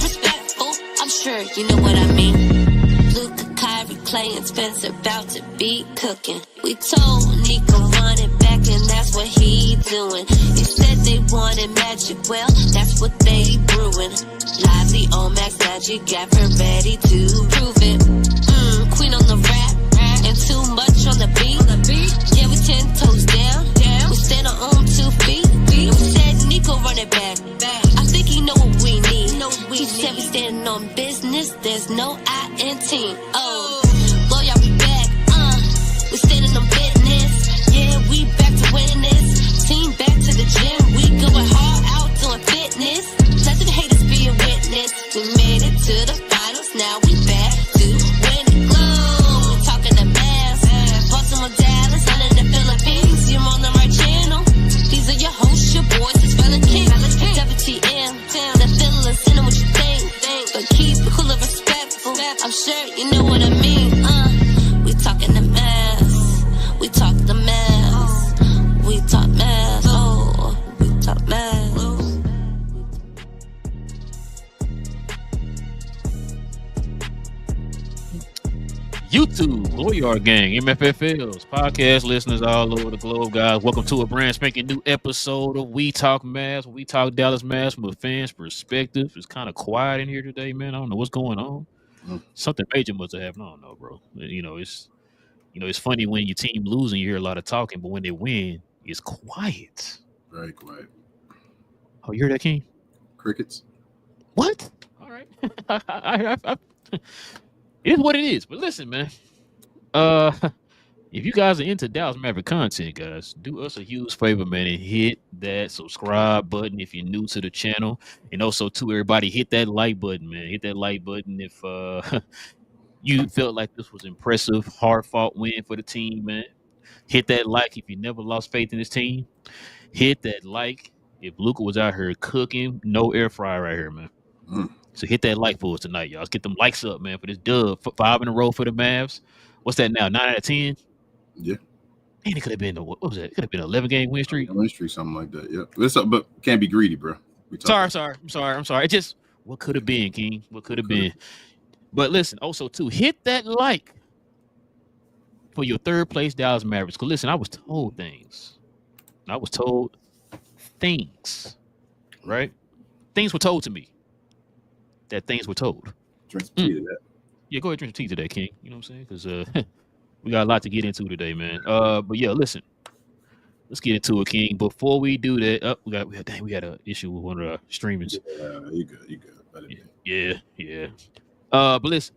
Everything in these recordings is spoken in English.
respectful. I'm sure you know what I mean. Luka, Kyrie, Klay, and Spencer about to be cooking. We told Nico run it back, and that's what he doing. He said they wanted magic, well, that's what they brewing. Lively on Max Magic, got her ready to prove it. Queen on the rap, and too much on the beat. Yeah, we 10 toes down. We stand on 2 feet. And we said Nico run it back. I think he know what we need. He said we standing on business. There's no I in team. Oh, Lord, y'all be back. We standing on business. Yeah, we back to winning this. Team back to the gym. We going hard out doing fitness. Let the haters be a witness. We made it to the finals. Now we back to win the globe. We talking the Mavs. Baltimore, Dallas, London, the Philippines. You're on the right channel. These are your hosts, your boys. It's Relle and King. WTM. The feelings, send them what you think. But keep it cool and respectful. I'm sure you know what I mean. We talking the Mavs. We talk the Mavs. We talk Mavs. Oh, we talk Mavs. YouTube, Lawyer Gang, MFFLs, podcast listeners all over the globe, guys. Welcome to a brand spanking new episode of We Talk Mavs. We talk Dallas Mavs from a fan's perspective. It's kind of quiet in here today, man. I don't know what's going on. Something major must have happened. I don't know, bro. It's funny when your team losing, you hear a lot of talking, but when they win, it's quiet. Very quiet. Oh, you hear that, King? Crickets. What? All right. It is what it is. But listen, man. If you guys are into Dallas Maverick content, guys, do us a huge favor, man, and hit that subscribe button if you're new to the channel. And also, to everybody, hit that like button, man. Hit that like button if you felt like this was impressive, hard-fought win for the team, man. Hit that like if you never lost faith in this team. Hit that like if Luka was out here cooking. No air fryer right here, man. So hit that like for us tonight, y'all. Let's get them likes up, man, for this dub. 5 in a row for the Mavs. What's that now? 9 out of 10? Yeah. Man, it could have been what was that? It could have been an 11-game win streak. Win streak, something like that. Yeah. But can't be greedy, bro. I'm sorry. It just what could have been, King. What could have been. But listen, also too, hit that like for your third place Dallas Mavericks. Because listen, I was told things. Right? Things were told to me. That things were told. Drink some tea to that. Yeah, go ahead and drink some tea today, King. You know what I'm saying? Because we got a lot to get into today, man. But yeah, listen. Let's get into it, King. Before we do that, we had an issue with one of our streamers. Yeah, you good. Yeah. But listen,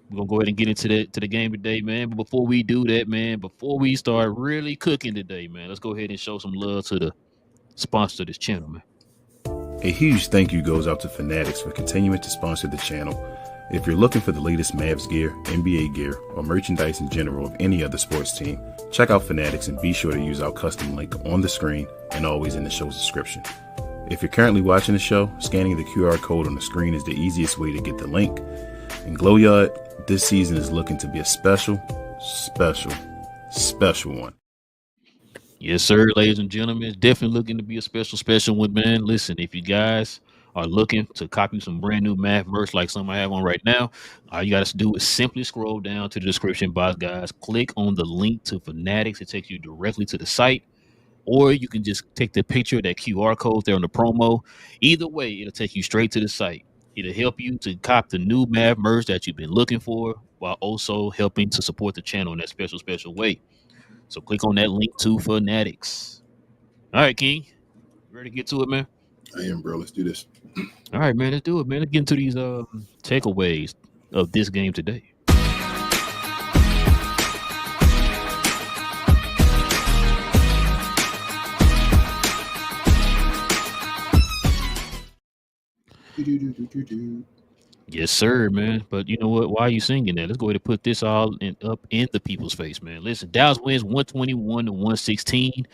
we're gonna go ahead and get into the game today, man. But before we do that, man, before we start really cooking today, man, let's go ahead and show some love to the sponsor of this channel, man. A huge thank you goes out to Fanatics for continuing to sponsor the channel. If you're looking for the latest Mavs gear, NBA gear, or merchandise in general of any other sports team, check out Fanatics and be sure to use our custom link on the screen and always in the show's description. If you're currently watching the show, scanning the QR code on the screen is the easiest way to get the link. And Glow Yard, this season is looking to be a special one. Yes, sir, ladies and gentlemen. It's definitely looking to be a special one, man. Listen, if you guys are looking to copy some brand new Mav merch like some I have on right now, all you got to do is simply scroll down to the description box, guys. Click on the link to Fanatics. It takes you directly to the site. Or you can just take the picture of that QR code there on the promo. Either way, it'll take you straight to the site. It'll help you to cop the new Mav merch that you've been looking for while also helping to support the channel in that special way. So click on that link to Fanatics. All right, King. You ready to get to it, man? I am, bro. Let's do this. All right, man. Let's do it, man. Let's get into these takeaways of this game today. Yes, sir, man. But you know what? Why are you singing that? Let's go ahead and put this all up in the people's face, man. Listen, Dallas wins 121-116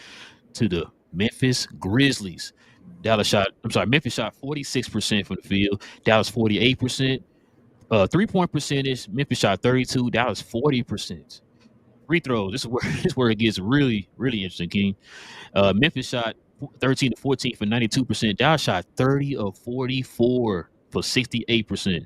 to the Memphis Grizzlies. Memphis shot 46% from the field. Dallas 48%. 3-point percentage. Memphis shot 32. Dallas 40%. Free throws. This is where it gets really, really interesting, King. Memphis shot 13 to 14 for 92%. Dallas shot 30 of 44 for 68%.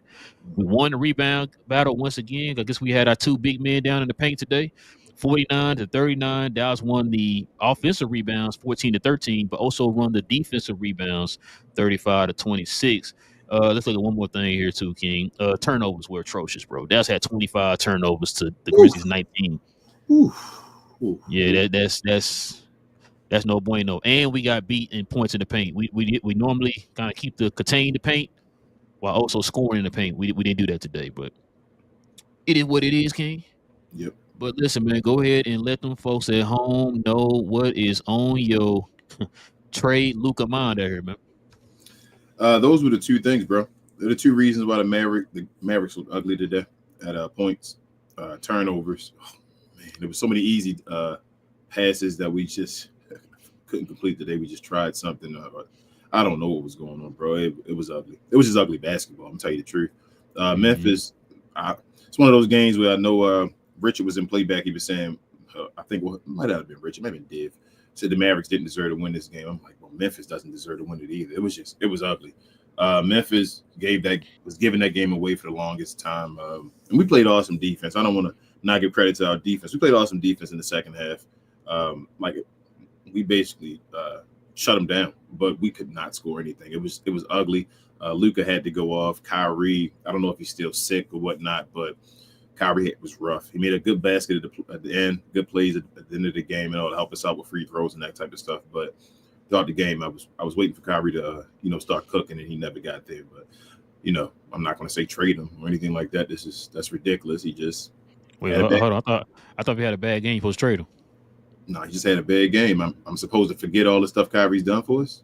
We won the rebound battle once again. I guess we had our two big men down in the paint today. 49-39. Dallas won the offensive rebounds 14-13, but also won the defensive rebounds 35-26. Let's look at one more thing here too, King. Turnovers were atrocious, bro. Dallas had 25 turnovers to the Grizzlies 19. Oof. Yeah, that's no bueno. And we got beat in points in the paint. We normally kind of contain the paint while also scoring in the paint. We didn't do that today, but it is what it is, King. Yep. But listen, man, go ahead and let them folks at home know what is on your trade Luka mind out here, man. Those were the two things, bro. They're the two reasons why the Mavericks look ugly today at points, turnovers. Oh, man, there was so many easy passes that we just couldn't complete today. We just tried something. I don't know what was going on, bro. It was ugly. It was just ugly basketball. I'm gonna tell you the truth. Memphis, it's one of those games where I know Richard was in playback. He was saying, I think it might not have been Richard, maybe Div, said the Mavericks didn't deserve to win this game. I'm like, well, Memphis doesn't deserve to win it either. It was ugly. Memphis was giving that game away for the longest time, and we played awesome defense. I don't want to not give credit to our defense. We played awesome defense in the second half. We basically shut them down, but we could not score anything. It was ugly. Luka had to go off. Kyrie, I don't know if he's still sick or whatnot, but Kyrie was rough. He made a good basket at the end, good plays at the end of the game, and all to help us out with free throws and that type of stuff. But throughout the game, I was waiting for Kyrie to start cooking, and he never got there. But I'm not going to say trade him or anything like that. That's ridiculous. He just hold on. I thought we had a bad game. You supposed to trade him. No, he just had a bad game. I'm supposed to forget all the stuff Kyrie's done for us?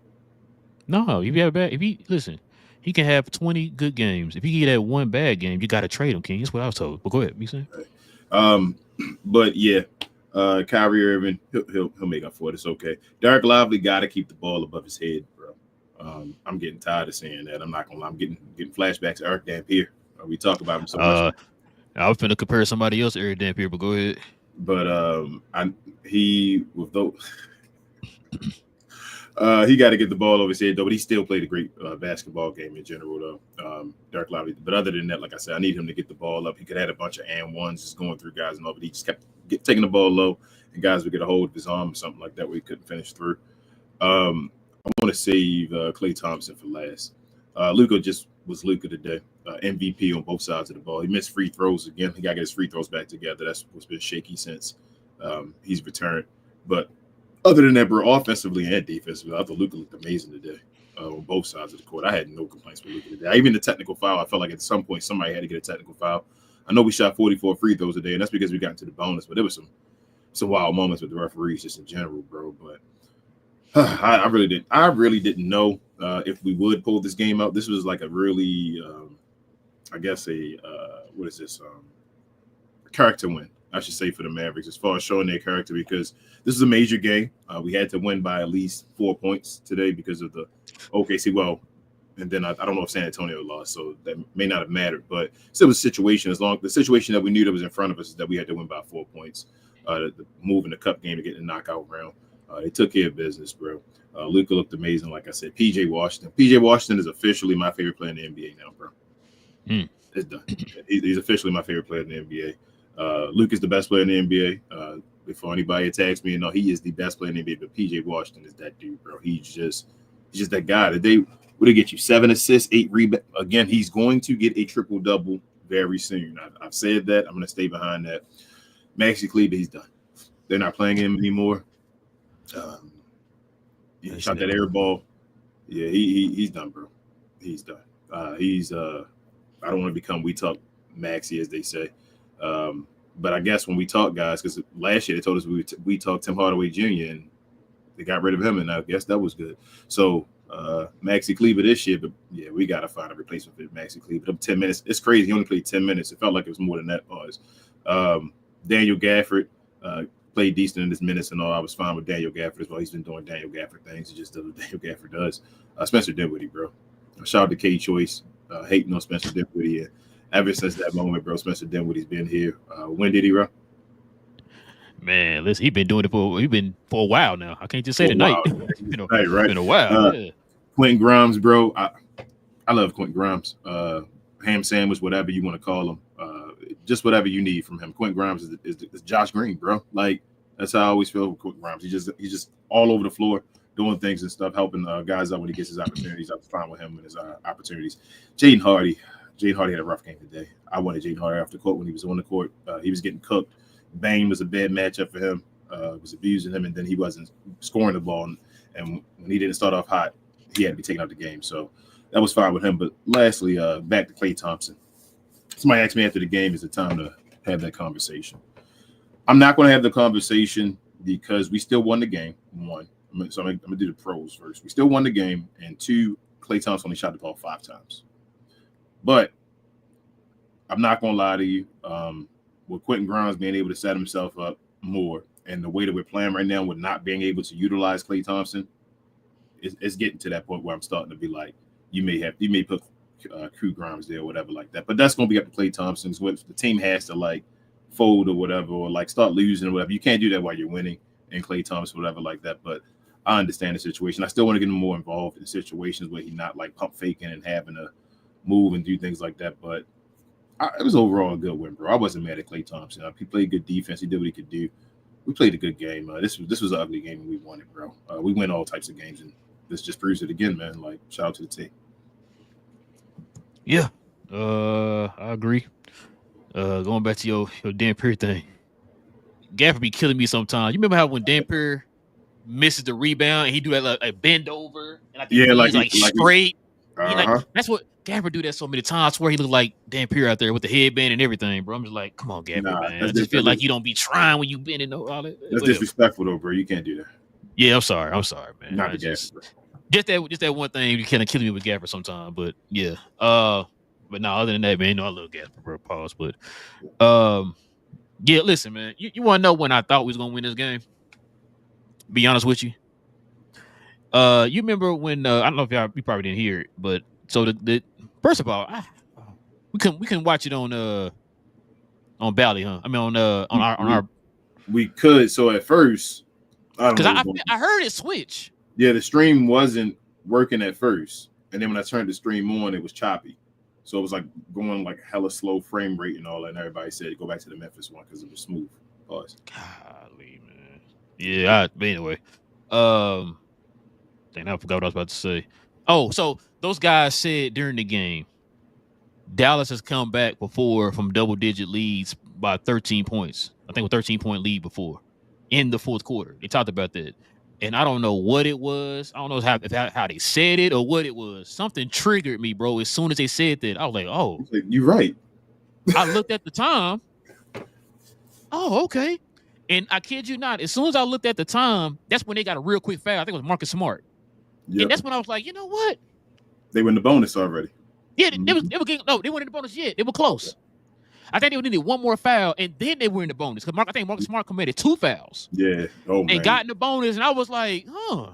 No, he can have 20 good games. If he get that one bad game, you got to trade him, King. That's what I was told. But go ahead, be saying. But yeah, Kyrie Irving, he'll make up for it. It's okay. Derek Lively got to keep the ball above his head, bro. I'm getting tired of saying that. I'm not gonna lie. I'm getting flashbacks to Eric Dampier. We talk about him so much. I was finna compare somebody else to Eric Dampier, but go ahead. But he got to get the ball over his head though. But he still played a great basketball game in general though. Derek Lively. But other than that, like I said, I need him to get the ball up. He could have had a bunch of and ones just going through guys and all, but he just kept taking the ball low, and guys would get a hold of his arm or something like that where he couldn't finish through. I want to save Klay Thompson for last. Luka just was Luka today. MVP on both sides of the ball. He missed free throws again. He got to get his free throws back together. That's what's been shaky since he's returned. But other than that, bro, offensively and defensively, I thought Luka looked amazing today on both sides of the court. I had no complaints with Luka today. Even the technical foul, I felt like at some point somebody had to get a technical foul. I know we shot 44 free throws today, and that's because we got into the bonus. But there was some wild moments with the referees just in general, bro. But I really didn't know if we would pull this game out. This was like a really, what is this? Character win, I should say, for the Mavericks as far as showing their character, because this is a major game. We had to win by at least 4 points today because of the OKC. Well, and then I don't know if San Antonio lost, so that may not have mattered. But still, was a situation. The situation that we knew that was in front of us is that we had to win by 4 points to move in the cup game to get in the knockout round. They took care of business, bro. Luka looked amazing, like I said. PJ Washington is officially my favorite player in the NBA now, bro. It's done. He's officially my favorite player in the NBA. Luke is the best player in the NBA. Before anybody attacks me, no, he is the best player in the NBA. But PJ Washington is that dude, bro. He's just that guy. Would they get you 7 assists, 8 rebounds? Again, he's going to get a triple double very soon. I've said that. I'm going to stay behind that. Maxi Kleber, he's done. They're not playing him anymore. He shot that air ball. Yeah, he's done, bro. He's done. I don't want to become We Talk Maxi, as they say. But I guess when we talk, guys, because last year they told us we talked Tim Hardaway Jr. and they got rid of him, and I guess that was good. So Maxi Kleber this year, but yeah, we got to find a replacement for Maxi Kleber. 10 minutes. It's crazy. He only played 10 minutes. It felt like it was more than that. Daniel Gafford played decent in his minutes and all. I was fine with Daniel Gafford as well. He's been doing Daniel Gafford things. He just does what Daniel Gafford does. Spencer Dinwiddie, bro. Shout out to K Choice. Hating on Spencer Dinwiddie. Ever since that moment, bro, Spencer Dinwiddie's been here. When did he, bro? Man, listen, he's been doing it for a while now. I can't just say tonight. Right? It's been a while. Quentin Grimes, bro. I I love Quentin Grimes. Ham sandwich, whatever you want to call him. Just whatever you need from him. Quentin Grimes is Josh Green, bro. Like, that's how I always feel with Quentin Grimes. He's just all over the floor doing things and stuff, helping guys out when he gets his opportunities. I was fine with him and his opportunities. Jaden Hardy had a rough game today. I wanted Jaden Hardy off the court when he was on the court. He was getting cooked. Bane was a bad matchup for him. Was abusing him, and then he wasn't scoring the ball. And when he didn't start off hot, he had to be taken out the game. So that was fine with him. But lastly, back to Klay Thompson. Somebody asked me after the game, is it time to have that conversation? I'm not going to have the conversation because we still won the game, one. So I'm going to do the pros first. We still won the game, and two, Klay Thompson only shot the ball 5 times. But I'm not going to lie to you. With Quentin Grimes being able to set himself up more and the way that we're playing right now with not being able to utilize Klay Thompson, it's getting to that point where I'm starting to be like, you may put Crew Grimes there or whatever like that. But that's going to be up to Klay Thompson. The team has to like fold or whatever, or like start losing or whatever. You can't do that while you're winning and Klay Thompson, whatever like that. But I understand the situation. I still want to get him more involved in situations where he's not like pump faking and having to move and do things like that. But it was overall a good win, bro. I wasn't mad at Klay Thompson. He played good defense. He did what he could do. We played a good game. This was an ugly game and we won it, bro. We win all types of games, and this just proves it again, man. Like, shout out to the team. Yeah, I agree. Going back to your Dan Perry thing, Gaffer be killing me sometimes. You remember how when Dan Perry misses the rebound and he do that like a bend over and he's straight. That's what Gaffer do that so many times. I swear he look like Dan Perry out there with the headband and everything, bro. I'm just like, come on, Gaffer, man. I just feel like you don't be trying when you bending all that. That's disrespectful though, bro. You can't do that. Yeah, I'm sorry, man. Not the Gaffer. Just that one thing you kind of killing me with Gaffer sometimes, but yeah. But no, other than that, man, I love Gaffer, bro. Pause, but yeah, listen, man. You want to know when I thought we was gonna win this game? Be honest with you. You remember when I don't know if you probably didn't hear it, but so the first of all, we can watch it on Bally, huh? I mean on our. We could. So at first, I heard it switch. Yeah, the stream wasn't working at first, and then when I turned the stream on, it was choppy. So it was like going like hella slow frame rate and all that. And everybody said go back to the Memphis one because it was smooth. Pause. Golly, man. Yeah. But anyway, dang, I forgot what I was about to say. Oh, so those guys said during the game, Dallas has come back before from double-digit leads by 13 points. I think a 13-point lead before in the fourth quarter. They talked about that. And I don't know what it was. I don't know how they said it or what it was. Something triggered me, bro. As soon as they said that, I was like, oh. You're right. I looked at the time. Oh, okay. And I kid you not, as soon as I looked at the time, that's when they got a real quick foul. I think it was Marcus Smart. Yep. And that's when I was like, you know what? They were in the bonus already. Yeah, they weren't in the bonus yet. They were close. I think they needed one more foul, and then they were in the bonus. Because I think Marcus Smart committed 2 fouls. Yeah. Oh, man. And got in the bonus, and I was like, huh.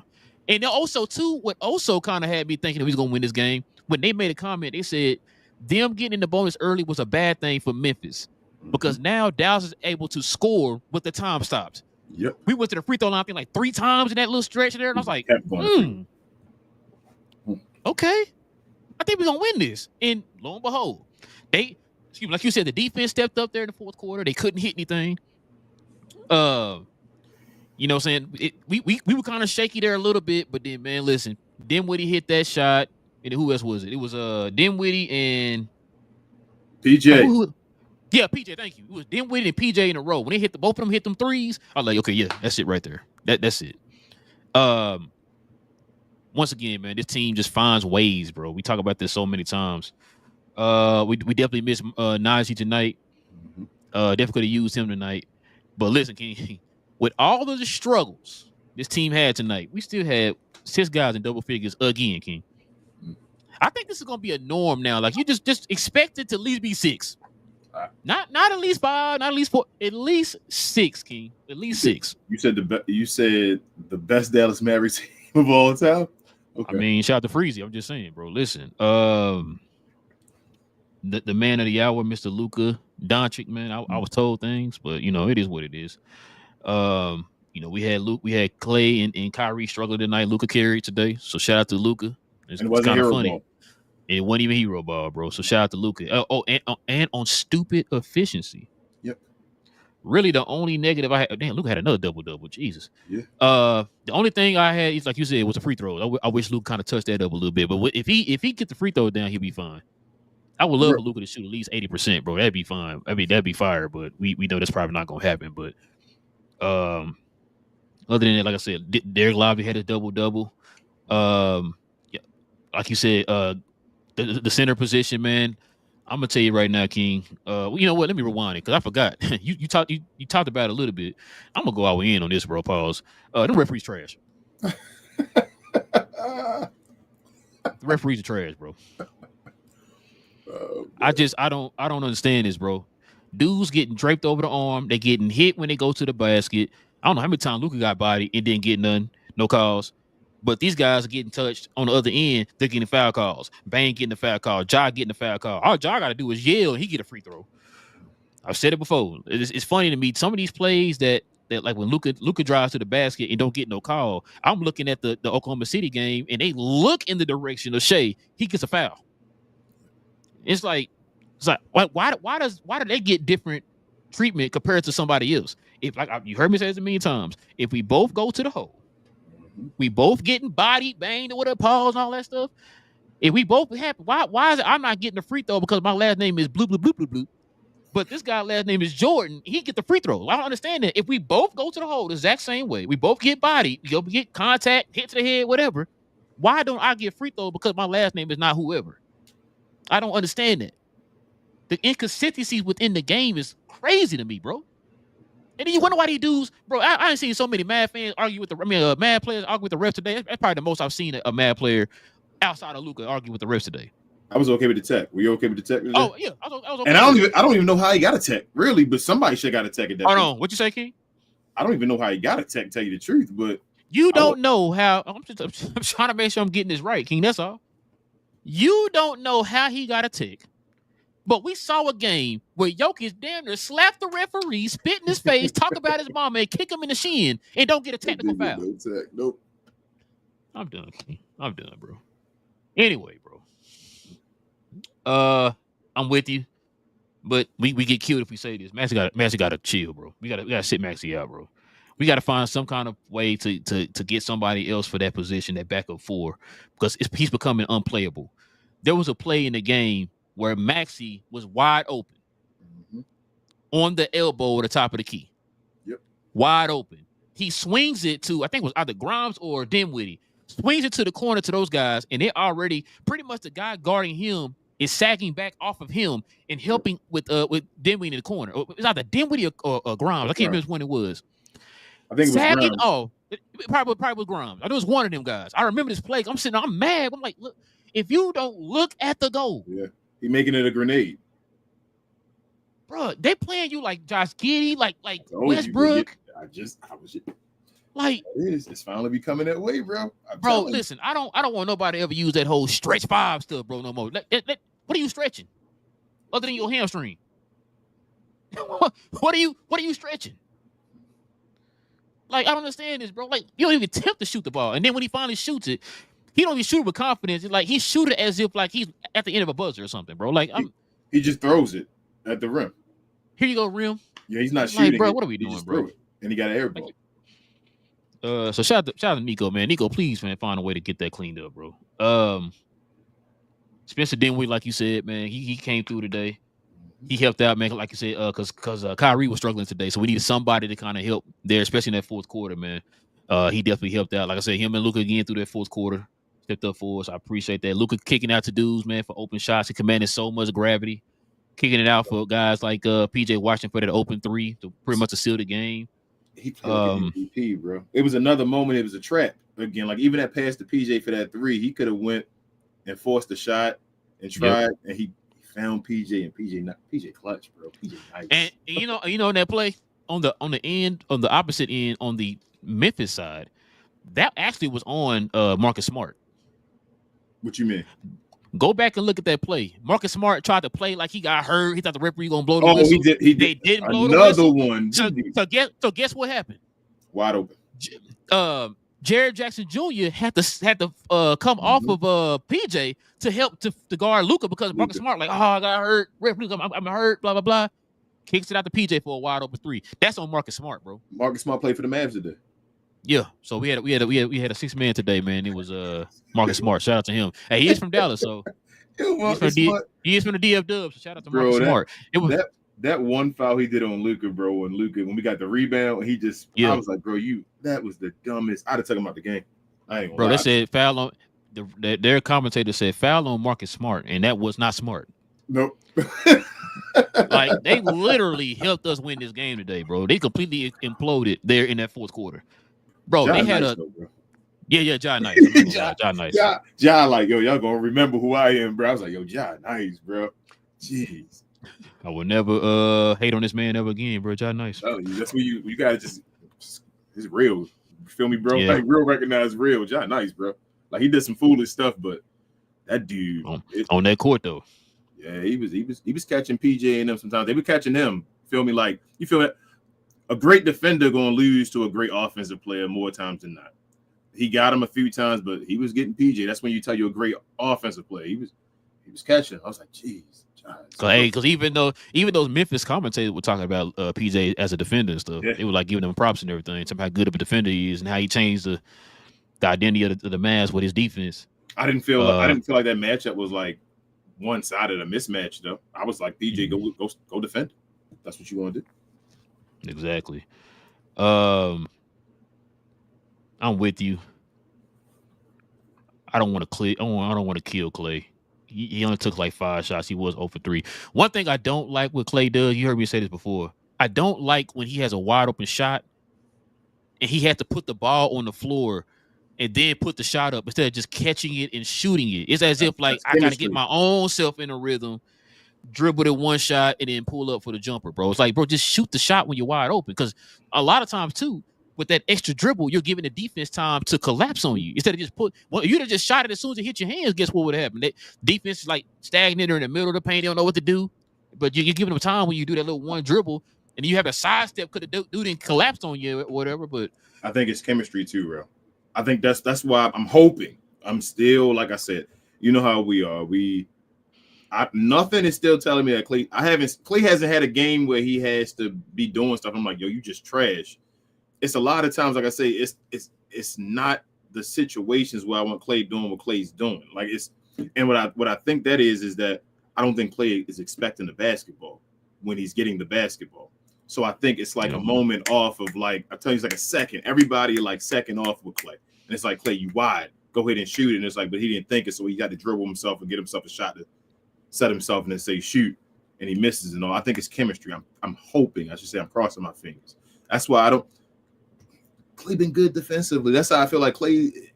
And then also, too, what also kind of had me thinking that we was going to win this game, when they made a comment, they said them getting in the bonus early was a bad thing for Memphis. Because now Dallas is able to score with the time stopped. Yep. We went to the free throw line, I think, like 3 times in that little stretch there, and I was like, okay. I think we're going to win this. And lo and behold, like you said, the defense stepped up there in the fourth quarter. They couldn't hit anything. You know what I'm saying? We were kind of shaky there a little bit, but then, man, listen, Dinwiddie hit that shot. And who else was it? It was Dinwiddie and PJ. Yeah, PJ, thank you. It was Dinwiddie and PJ in a row. When they both of them hit them threes, I was like, okay, yeah, that's it right there. That's it. Once again, man, this team just finds ways, bro. We talk about this so many times. We definitely miss Najee tonight. Definitely could have used him tonight. But listen, King, with all of the struggles this team had tonight, we still had 6 guys in double figures again, King. I think this is gonna be a norm now. Like you just expect it to at least be 6. Not at least 5, not at least 4, at least 6, King. At least 6. You said the best Dallas Mavericks team of all time. Okay. I mean, shout out to Freezy. I'm just saying, bro. Listen, the man of the hour, Mr. Luka Doncic, man. I was told things, but you know, it is what it is. You know, we had Klay and Kyrie struggled tonight. Luka carried today, so shout out to Luka. It wasn't kind of funny. Ball. And it wasn't even hero ball, bro. So shout out to Luka. And on stupid efficiency. Yep. Really, the only negative I had. Damn, Luka had another double. Jesus. Yeah. The only thing I had is like you said was a free throw. I wish Luka kind of touched that up a little bit. But if he get the free throw down, he'll be fine. I would love for Luka to shoot at least 80%, bro. That'd be fine. I mean, that'd be fire. But we know that's probably not gonna happen. But other than that, like I said, Derek Lively had a double. Yeah, like you said, the center position, man. I'm gonna tell you right now, King. You know what? Let me rewind it because I forgot. you talked about it a little bit. I'm gonna go all in on this, bro. Pause. The referees trash. The referees are trash, bro. I don't understand this, bro. Dudes getting draped over the arm. They getting hit when they go to the basket. I don't know how many times Luka got bodied and didn't get none, no calls. But these guys are getting touched on the other end. They're getting foul calls. Bane getting the foul call. Ja getting the foul call. All Ja got to do is yell and he get a free throw. I've said it before. It's funny to me. Some of these plays that like when Luka drives to the basket and don't get no call, I'm looking at the Oklahoma City game and they look in the direction of Shea. He gets a foul. It's like why do they get different treatment compared to somebody else? If like you heard me say this a million times, if we both go to the hole, we both getting bodied, banged, with a pause and all that stuff. If we both happen, why is it I'm not getting a free throw because my last name is blue, but this guy's last name is Jordan. He get the free throw. I don't understand that. If we both go to the hole the exact same way, we both get bodied, we get contact, hit to the head, whatever. Why don't I get free throw because my last name is not whoever? I don't understand that. The inconsistencies within the game is crazy to me, bro. And then you wonder why these dudes, bro. I ain't seen so many Mad fans argue with Mad players argue with the refs today. That's probably the most I've seen a Mad player outside of Luka argue with the refs today. I was okay with the tech. Were you okay with the tech? Oh yeah, I was okay. And I don't even know how he got a tech, really. But somebody should have got a tech at that point. Hold on, what you say, King? I don't even know how he got a tech. To tell you the truth, but you don't know how. I'm trying to make sure I'm getting this right, King. That's all. You don't know how he got a tech. But we saw a game where Jokic damn near slapped the referee, spit in his face, talk about his mama, and kick him in the shin, and don't get a technical foul. Nope. I'm done, King. I'm done, bro. Anyway, bro. I'm with you, but we get killed if we say this. Maxey got to chill, bro. We gotta sit Maxey out, bro. We got to find some kind of way to get somebody else for that position, that backup four, because he's becoming unplayable. There was a play in the game where Maxey was wide open on the elbow at the top of the key. Yep. Wide open. He swings it to, I think it was either Grimes or Dinwiddie. Swings it to the corner to those guys, and they're already pretty much the guy guarding him is sagging back off of him and helping with Dinwiddie in the corner. It was either Dinwiddie or Grimes. I can't remember which one it was. I think it was sagging Grimes. off. It probably was Grimes. I know it was one of them guys. I remember this play. I'm mad. I'm like, look, if you don't look at the goal. Yeah. He making it a grenade. Bro, they playing you like Josh Giddey, like Westbrook. It's finally becoming that way, bro. Bro, listen, I don't want nobody to ever use that whole stretch five stuff, bro, no more. What are you stretching? Other than your hamstring. What are you stretching? Like, I don't understand this, bro. Like, you don't even attempt to shoot the ball. And then when he finally shoots it, he don't even shoot it with confidence. It's like he shoot it as if like he's at the end of a buzzer or something, bro. Like he just throws it at the rim. Here you go, rim. Yeah, he's not shooting. Like, bro, what are we doing, bro? And he got an air ball. So shout out to Nico, man. Nico, please, man, find a way to get that cleaned up, bro. Spencer Dinwiddie, like you said, man, he came through today. He helped out, man, like you said, because Kyrie was struggling today, so we needed somebody to kind of help there, especially in that fourth quarter, man. He definitely helped out. Like I said, him and Luka again through that fourth quarter stepped up for us. I appreciate that. Luka kicking out to dudes, man, for open shots. He commanded so much gravity, kicking it out for guys like PJ Washington for that open three to pretty much to seal the game. He played like an MVP, bro. It was another moment. It was a trap again. Like even that pass to PJ for that three, he could have went and forced the shot and tried, and he found PJ and PJ clutch, bro. PJ nice. And you know in that play on the opposite end on the Memphis side, that actually was on Marcus Smart. What you mean? Go back and look at that play. Marcus Smart tried to play like he got hurt. He thought the referee gonna blow the whistle. He did. They didn't blow another the whistle. one. So guess what happened? Wide open. Jared Jackson Jr. had to come off of PJ to help to guard Luka because Marcus Smart like, oh, I got hurt. I'm hurt. Blah blah blah. Kicks it out to PJ for a wide open three. That's on Marcus Smart, bro. Marcus Smart played for the Mavs today. Yeah. So we had a 6-man today, man. It was Marcus Smart. Shout out to him. Hey, he is from Dallas, so he is from the DF Dubs. So shout out to Marcus Smart. It was that one foul he did on Luka, bro. When we got the rebound, I was like, bro, that was the dumbest. I'd have taken him out the game. I ain't gonna lie. They said foul on their commentator said foul on Marcus Smart, and that was not smart. Nope. Like they literally helped us win this game today, bro. They completely imploded there in that fourth quarter. Bro, John they had nice, bro. Yeah, John Nice. John Nice. John, like, yo, y'all gonna remember who I am, bro. I was like, yo, John Nice, bro. Jeez. I will never hate on this man ever again, bro. John Nice. Oh, that's what you gotta just it's real. You feel me, bro? Yeah. Like real recognize real. John Nice, bro. Like he did some foolish stuff, but that dude on that court though. Yeah, he was catching PJ and them sometimes. They were catching him. Feel me? Like you feel that a great defender gonna lose to a great offensive player more times than not. He got him a few times, but he was getting PJ. That's when you tell you a great offensive player. He was catching. I was like, geez. Because even those Memphis commentators were talking about PJ as a defender and stuff, they were like giving him props and everything. Talking how good of a defender he is and how he changed the identity of the Mavs with his defense. I didn't feel like that matchup was like one-sided, a mismatch though. I was like, PJ, go defend. That's what you want to do. Exactly. I'm with you. I don't want to kill Klay. He only took like 5 shots. He was 0 for 3. One thing I don't like what Klay does, you heard me say this before. I don't like when he has a wide open shot and he has to put the ball on the floor and then put the shot up instead of just catching it and shooting it. It's as if like I got to get my own self in a rhythm, dribble the one shot, and then pull up for the jumper, bro. It's like, bro, just shoot the shot when you're wide open. Because a lot of times too, with that extra dribble, you're giving the defense time to collapse on you. Instead of just you'd have just shot it as soon as it hit your hands, guess what would happen? That defense is like stagnant or in the middle of the paint, they don't know what to do. But you're giving them time when you do that little one dribble, and you have a sidestep, could the dude didn't collapse on you or whatever. But I think it's chemistry too, bro. I think that's why I'm hoping. I'm still, like I said, you know how we are. Nothing is still telling me that Klay hasn't had a game where he has to be doing stuff. I'm like, yo, you just trash. It's a lot of times, like I say, it's not the situations where I want Klay doing what Klay's doing. Like and what I think that is that I don't think Klay is expecting the basketball when he's getting the basketball. So I think it's like a moment off of like, I tell you, it's like a second. Everybody like second off with Klay. And it's like, Klay, you wide. Go ahead and shoot it. And it's like, but he didn't think it, so he got to dribble himself and get himself a shot to set himself and then say shoot. And he misses and all. I think it's chemistry. I'm hoping, I should say, I'm crossing my fingers. That's why Klay been good defensively. That's how I feel like Klay,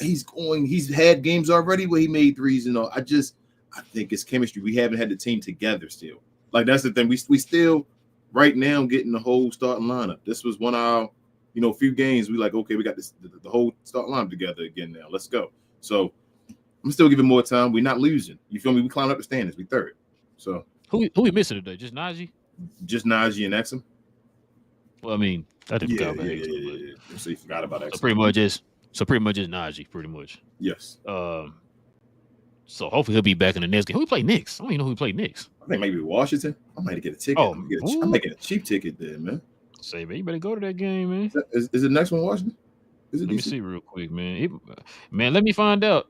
he's had games already where he made threes and all. I think it's chemistry. We haven't had the team together still. Like that's the thing. We still right now getting the whole starting lineup. This was one of our, few games. We like, okay, we got the whole starting lineup together again now. Let's go. So I'm still giving more time. We're not losing. You feel me? We climbed up the standings. We third. So who we missing today? Just Najee? Just Najee and Exum. Well, I mean, I didn't forget about Exum. Yeah. So you forgot about Exum. So pretty much just Najee, pretty much. Yes. So hopefully he'll be back in the next game. Who we play next? I don't even know who we play next. I think maybe Washington. I might get a ticket. Oh, I'm making a cheap ticket there, man. Say, man, you better go to that game, man. Is the next one Washington? Is it? Let me see real quick, man. Let me find out.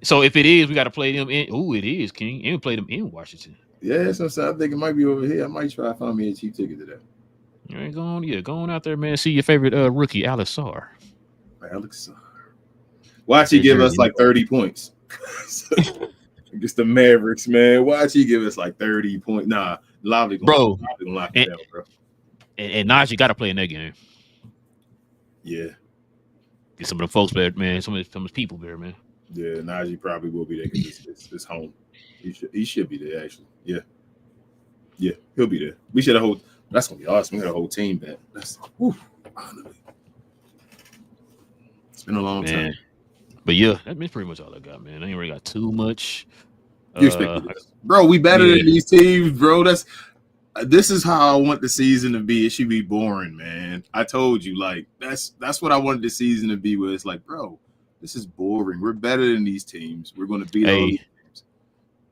So if it is, we got to play them in. Ooh, it is, King. And we play them in Washington. Yeah, so I think it might be over here. I might try to find me a cheap ticket to that. All right, go on out there, man. See your favorite rookie, Alex Sarr. Alex Sarr. Watch he give us like 30 points. Against the Mavericks, man. Watch he give us like 30 points. Nah, Lively gonna lock it down, bro. And Najee got to play in that game. Yeah. Get some of the folks there, man. Some of his people there, man. Yeah, Najee probably will be there because it's home. He should be there, actually. Yeah. Yeah, he'll be there. We should have that's gonna be awesome. We got a whole team back. That's honestly. It's been a long time. But yeah, that's pretty much all I got, man. I ain't really got too much. You expect bro, we better than these teams, bro. This is how I want the season to be. It should be boring, man. I told you, like that's what I wanted the season to be. Where it's like, bro, this is boring. We're better than these teams. We're going to beat all these teams.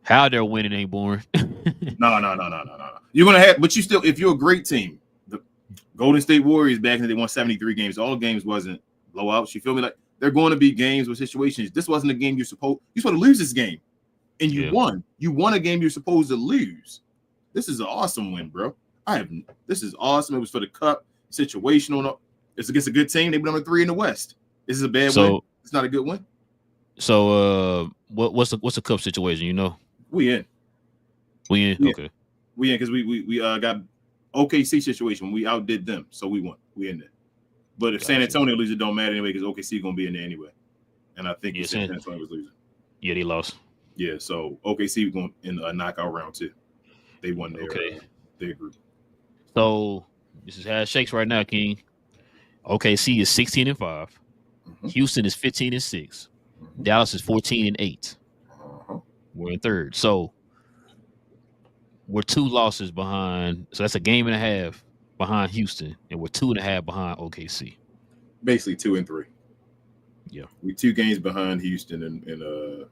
How they're winning ain't boring. No. You're gonna have, but you still, if you're a great team, the Golden State Warriors back then they won 73 games. All games wasn't blowouts. You feel me? Like they're going to be games with situations. This wasn't a game you're supposed to lose this game, and you won. You won a game you're supposed to lose. This is an awesome win, bro. This is awesome. It was for the cup, situational. It's against a good team. They were number 3 in the West. This is a bad win. It's not a good win. So, what's the cup situation? You know, we in. Okay. We in because we got OKC situation. We outdid them, so we won. We in there. But if San Antonio loses, it don't matter anyway because OKC gonna be in there anyway. And I think San Antonio was losing. Yeah, they lost. Yeah, so OKC was going in a knockout round too. They won their group. So this is how it shakes right now, King. OKC is 16-5. Mm-hmm. Houston is 15-6. Mm-hmm. Dallas is 14-8. Uh-huh. We're in third. So we're 2 losses behind. So that's a game and a half behind Houston, and we're 2.5 behind OKC. Basically 2 and 3. Yeah, we 2 games behind Houston and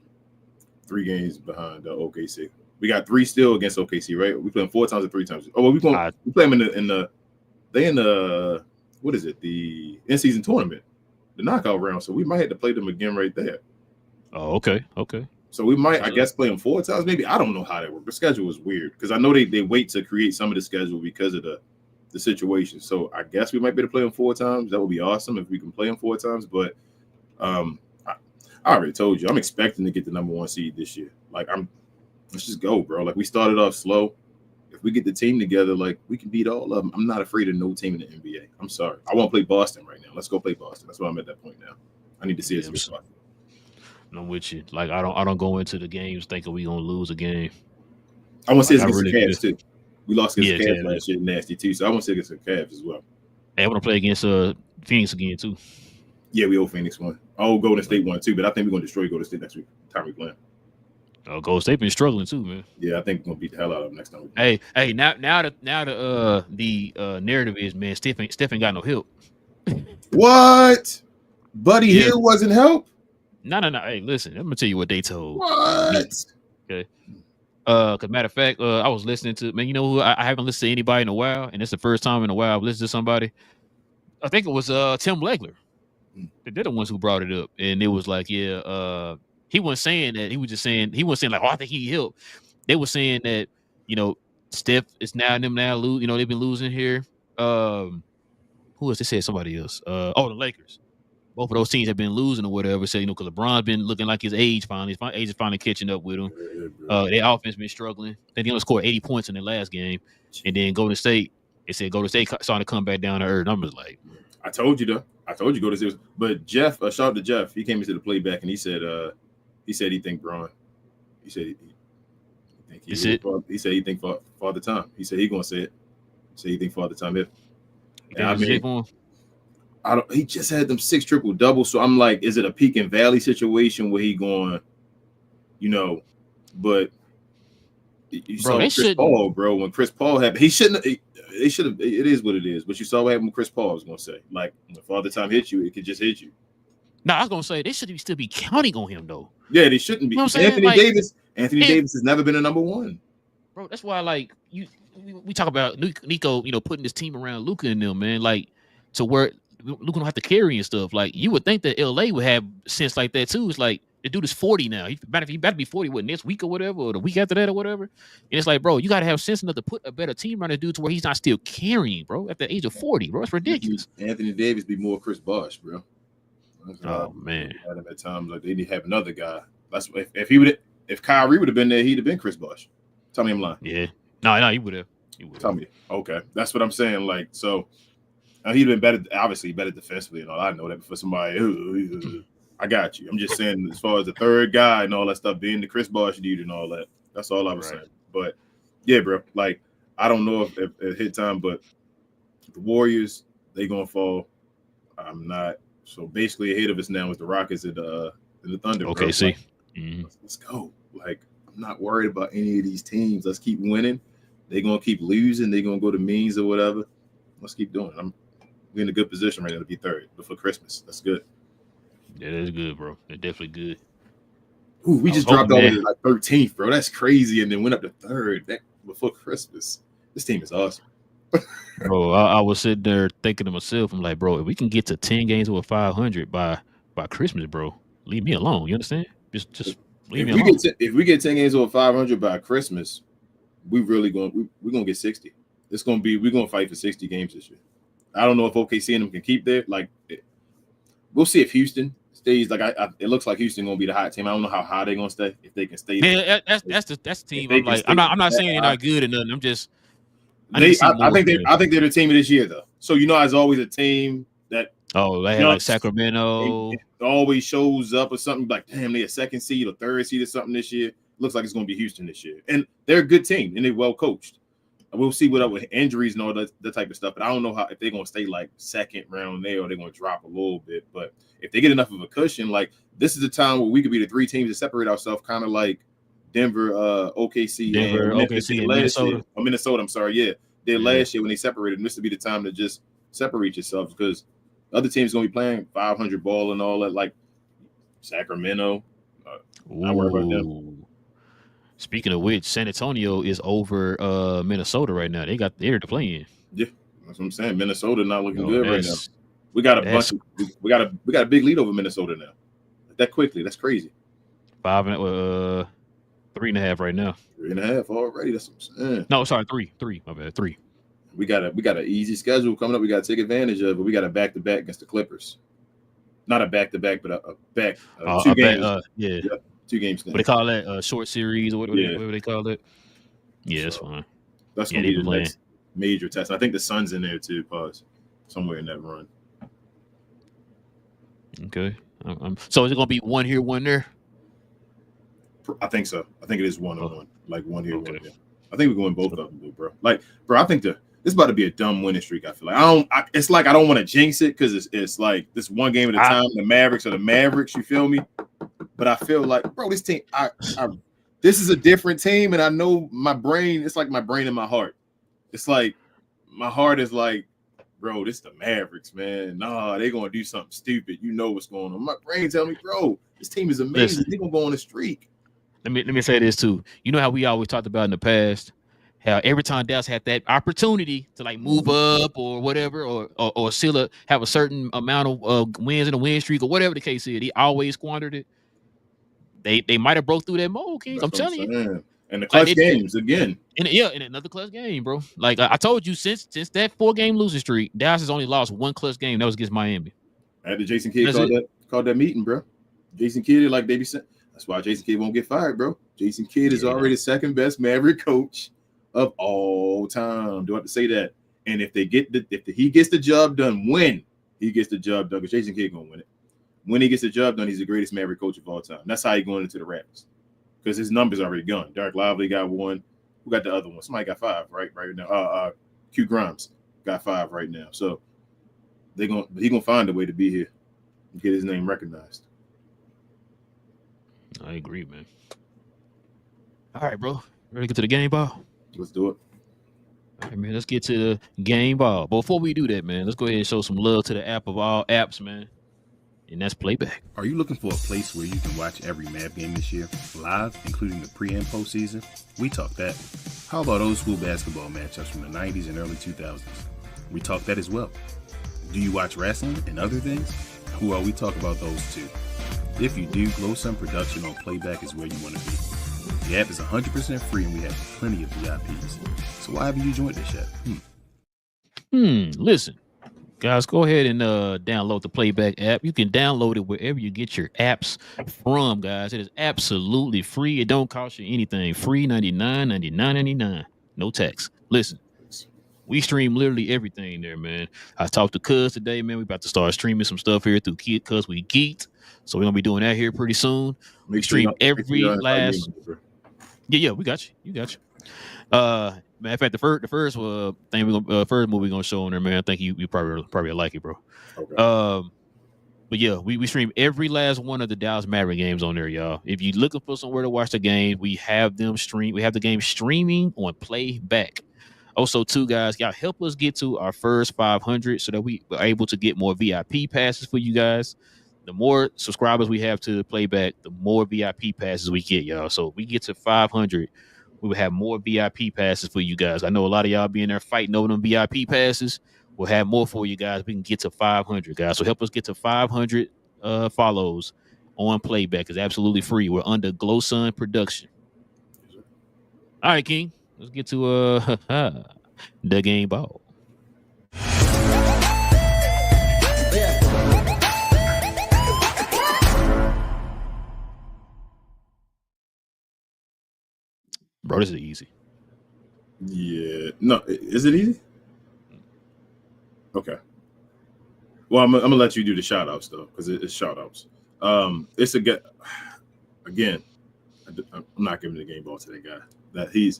3 games behind OKC. We got 3 still against OKC, right? We play them 4 times or 3 times. Oh, well, we play them in the what is it? The in-season tournament, the knockout round. So we might have to play them again right there. Oh, okay. So we might, I guess, play them 4 times. Maybe I don't know how that works. The schedule is weird because I know they wait to create some of the schedule because of the situation. So I guess we might be able to play them 4 times. That would be awesome if we can play them 4 times. But I already told you, I'm expecting to get the number 1 seed this year. Like let's just go, bro. Like we started off slow. If we get the team together, like we can beat all of them. I'm not afraid of no team in the NBA. I'm sorry. I want to play Boston right now. Let's go play Boston. That's why I'm at that point now. I need to see it. I'm with you. Like I don't go into the games thinking we gonna lose a game. I want to see it against the Cavs too. We lost against the Cavs last year, nasty too. So I want to see it against the Cavs as well. Hey, I want to play against Phoenix again too. Yeah, we owe Phoenix one. Oh, Golden State won too, but I think we're gonna destroy Golden State next week. Time we playing. Golden State been struggling too, man. Yeah, I think we're gonna beat the hell out of them next time. Hey, now the narrative is, man, Steph ain't got no help. What? Buddy Hill wasn't help? No. Hey, listen, I'm gonna tell you what they told. What? Okay. Cause matter of fact, I was listening to, man, you know who I haven't listened to anybody in a while, and it's the first time in a while I've listened to somebody. I think it was Tim Legler. They're the ones who brought it up, and it was like, he wasn't saying that. He was just saying, he wasn't saying like, oh, I think he helped. They were saying that, Steph is now lose. They've been losing here. Who else? They said somebody else. The Lakers. Both of those teams have been losing or whatever. So, because LeBron's been looking like his age finally. His age is finally catching up with him. Their offense been struggling. They only scored 80 points in their last game. And then Golden State, they said Golden State starting to come back down to earth. Numbers like, I told you, though. I told you Golden State. But Jeff, shout out to Jeff. He came into the playback and he said he think Bron. He said he think Father Time. He said he gonna say it. He said he think Father Time. He just had them 6 triple doubles. So I'm like, is it a peak and valley situation where he going, but you saw Chris Paul, bro. When Chris Paul happened, they should have. It is what it is. But you saw what happened with Chris Paul. I was gonna say, like, when Father Time hit you, it could just hit you. No, I was gonna say they should still be counting on him though. Yeah, they shouldn't be. Anthony Davis has never been a number 1, bro. That's why, like, we talk about Nico, putting this team around Luka and them, man, like to where Luka don't have to carry and stuff. Like, you would think that LA would have sense like that too. It's like the dude is 40 now. He better be 40 next week or whatever, or the week after that or whatever. And it's like, bro, you gotta have sense enough to put a better team around the dude to where he's not still carrying, bro, at the age of 40, bro. It's ridiculous. Anthony Davis be more Chris Bosh, bro. Oh man, at times like they need to have another guy. That's if Kyrie would have been there, he'd have been Chris Bosh. Tell me I'm lying. Yeah, no, he would have. Tell me. Okay, that's what I'm saying. Like, so he'd been better, obviously better defensively and all. I know that, but for somebody, I got you. I'm just saying, as far as the third guy and all that stuff, being the Chris Bosh dude and all that. That's all I was saying. But yeah, bro. Like, I don't know if it hit time, but the Warriors, they gonna fall. I'm not. So basically, ahead of us now is the Rockets and the Thunder. Okay, see, let's go. Like, I'm not worried about any of these teams. Let's keep winning. They're gonna keep losing. They're gonna go to means or whatever. Let's keep doing it. We're in a good position right now to be third before Christmas. That's good. Yeah, that's good, bro. That's definitely good. Ooh, we I just was dropped hoping, all the man. way to like 13th, bro. That's crazy. And then went up to third before Christmas. This team is awesome. Bro, I was sitting there thinking to myself, I'm like, bro, if we can get to 10 games over 500 by Christmas, bro, leave me alone. You understand? Just leave me alone. If we get 10 games over 500 by Christmas, we're gonna get 60. We're gonna fight for 60 games this year. I don't know if OKC and them can keep there. Like, we'll see if Houston stays. Like, it looks like Houston gonna be the hot team. I don't know how high they're gonna stay if they can stay there. Yeah, that's the team. I'm not saying they're not good or nothing. I'm just I think they're the team of this year though. So there's always a team that they had like Sacramento. it always shows up or something like, damn, they a second seed or third seed or something this year. Looks like it's gonna be Houston this year, and they're a good team and they're well coached. We'll see what up with injuries and all that type of stuff. But I don't know if they're gonna stay like second round there or they're gonna drop a little bit. But if they get enough of a cushion, like this is the time where we could be the three teams that separate ourselves, kind of like Denver, OKC, and Memphis OKC, and last Minnesota. year. Or Minnesota, I'm sorry, yeah. Last year when they separated, and this would be the time to just separate yourselves because other teams gonna be playing 500 ball and all that, like Sacramento. I worry about them. Speaking of which, San Antonio is over Minnesota right now. They're the play-in. Yeah, that's what I'm saying. Minnesota not looking good right now. We got we got a big lead over Minnesota now. That quickly, that's crazy. 3.5 right now. 3.5 already. That's what I'm saying. No, sorry, 3. My bad, 3. We got an easy schedule coming up. We got to take advantage of it. We got a back-to-back against the Clippers. Not a back-to-back, but a back. 2 games. Yeah. 2 games. What they call that? Short series or whatever they call it. Yeah, that's fine. That's gonna be the next major test. I think the Suns in there too. Pause. Somewhere in that run. Okay. So is it gonna be one here, one there? I think so. I think it is 1-on-1. Like one here, one there. I think we're going both of them, bro. Like, bro, I think this is about to be a dumb winning streak. I feel like it's like I don't want to jinx it because it's like this one game at a time. The Mavericks are the Mavericks. You feel me? But I feel like, bro, this team, this is a different team, and I know my brain. It's like my brain and my heart. It's like my heart is like, bro, this is the Mavericks, man. Nah, they're gonna do something stupid. You know what's going on. My brain tell me, bro, this team is amazing. They're gonna go on a streak. Let me say this too. You know how we always talked about in the past, how every time Dallas had that opportunity to like move up or whatever, or still have a certain amount of wins in a win streak or whatever the case is, he always squandered it. They might have broke through that mold, King. I'm telling you. And the clutch games again. In another clutch game, bro. Like I told you, since that 4-game losing streak, Dallas has only lost 1 clutch game. That was against Miami. After Jason Kidd called that meeting, bro. Jason Kidd, like they be saying, that's why Jason Kidd won't get fired, bro. Jason Kidd is already the second best Maverick coach of all time. Do I have to say that? And if he gets the job done, when he gets the job done, because Jason Kidd gonna win it. When he gets the job done, he's the greatest Maverick coach of all time. That's how he's going into the Raptors. Because his numbers already gone. Derek Lively got 1. Who got the other one? Somebody got 5 right now. Q Grimes got 5 right now. So he gonna find a way to be here and get his name recognized. I agree, man. All right, bro. Ready to get to the game ball? Let's do it. All right, man. Let's get to the game ball. But before we do that, man, let's go ahead and show some love to the app of all apps, man. And that's Playback. Are you looking for a place where you can watch every Mav game this year, live, including the pre- and postseason? We talk that. How about old school basketball matchups from the 90s and early 2000s? We talk that as well. Do you watch wrestling and other things? Well, we talk about those too. If you do, Glow Sun Production on Playback is where you want to be. The app is 100% free and we have plenty of VIPs. So why haven't you joined this yet? Listen. Guys, go ahead and download the Playback app. You can download it wherever you get your apps from, guys. It is absolutely free. It don't cost you anything. Free $99.99. No tax. Listen, we stream literally everything there, man. I talked to Cuz today, man. We about to start streaming some stuff here through Cuz We Geeked. So we're going to be doing that here pretty soon. We stream every last... Yeah, we got you. You got you. Matter of fact, the first thing first movie we're gonna show on there, man. I think you probably like it, bro. Okay. But yeah, we stream every last one of the Dallas Maverick games on there, y'all. If you're looking for somewhere to watch the game, we have them stream. We have the game streaming on Playback. Also, too, guys, y'all help us get to our first 500 so that we are able to get more VIP passes for you guys. The more subscribers we have to the Playback, the more VIP passes we get, y'all. So if we get to 500, we will have more VIP passes for you guys. I know a lot of y'all be in there fighting over them VIP passes. We'll have more for you guys. We can get to 500, guys. So help us get to 500 follows on Playback. It's absolutely free. We're under Glow Sun Production. All right, King. Let's get to the game ball. Bro, this is easy. Yeah. No, is it easy? Okay. Well, I'm gonna let you do the shout outs though, because it's shout outs. It's a good again. I'm not giving the game ball to that guy. That he's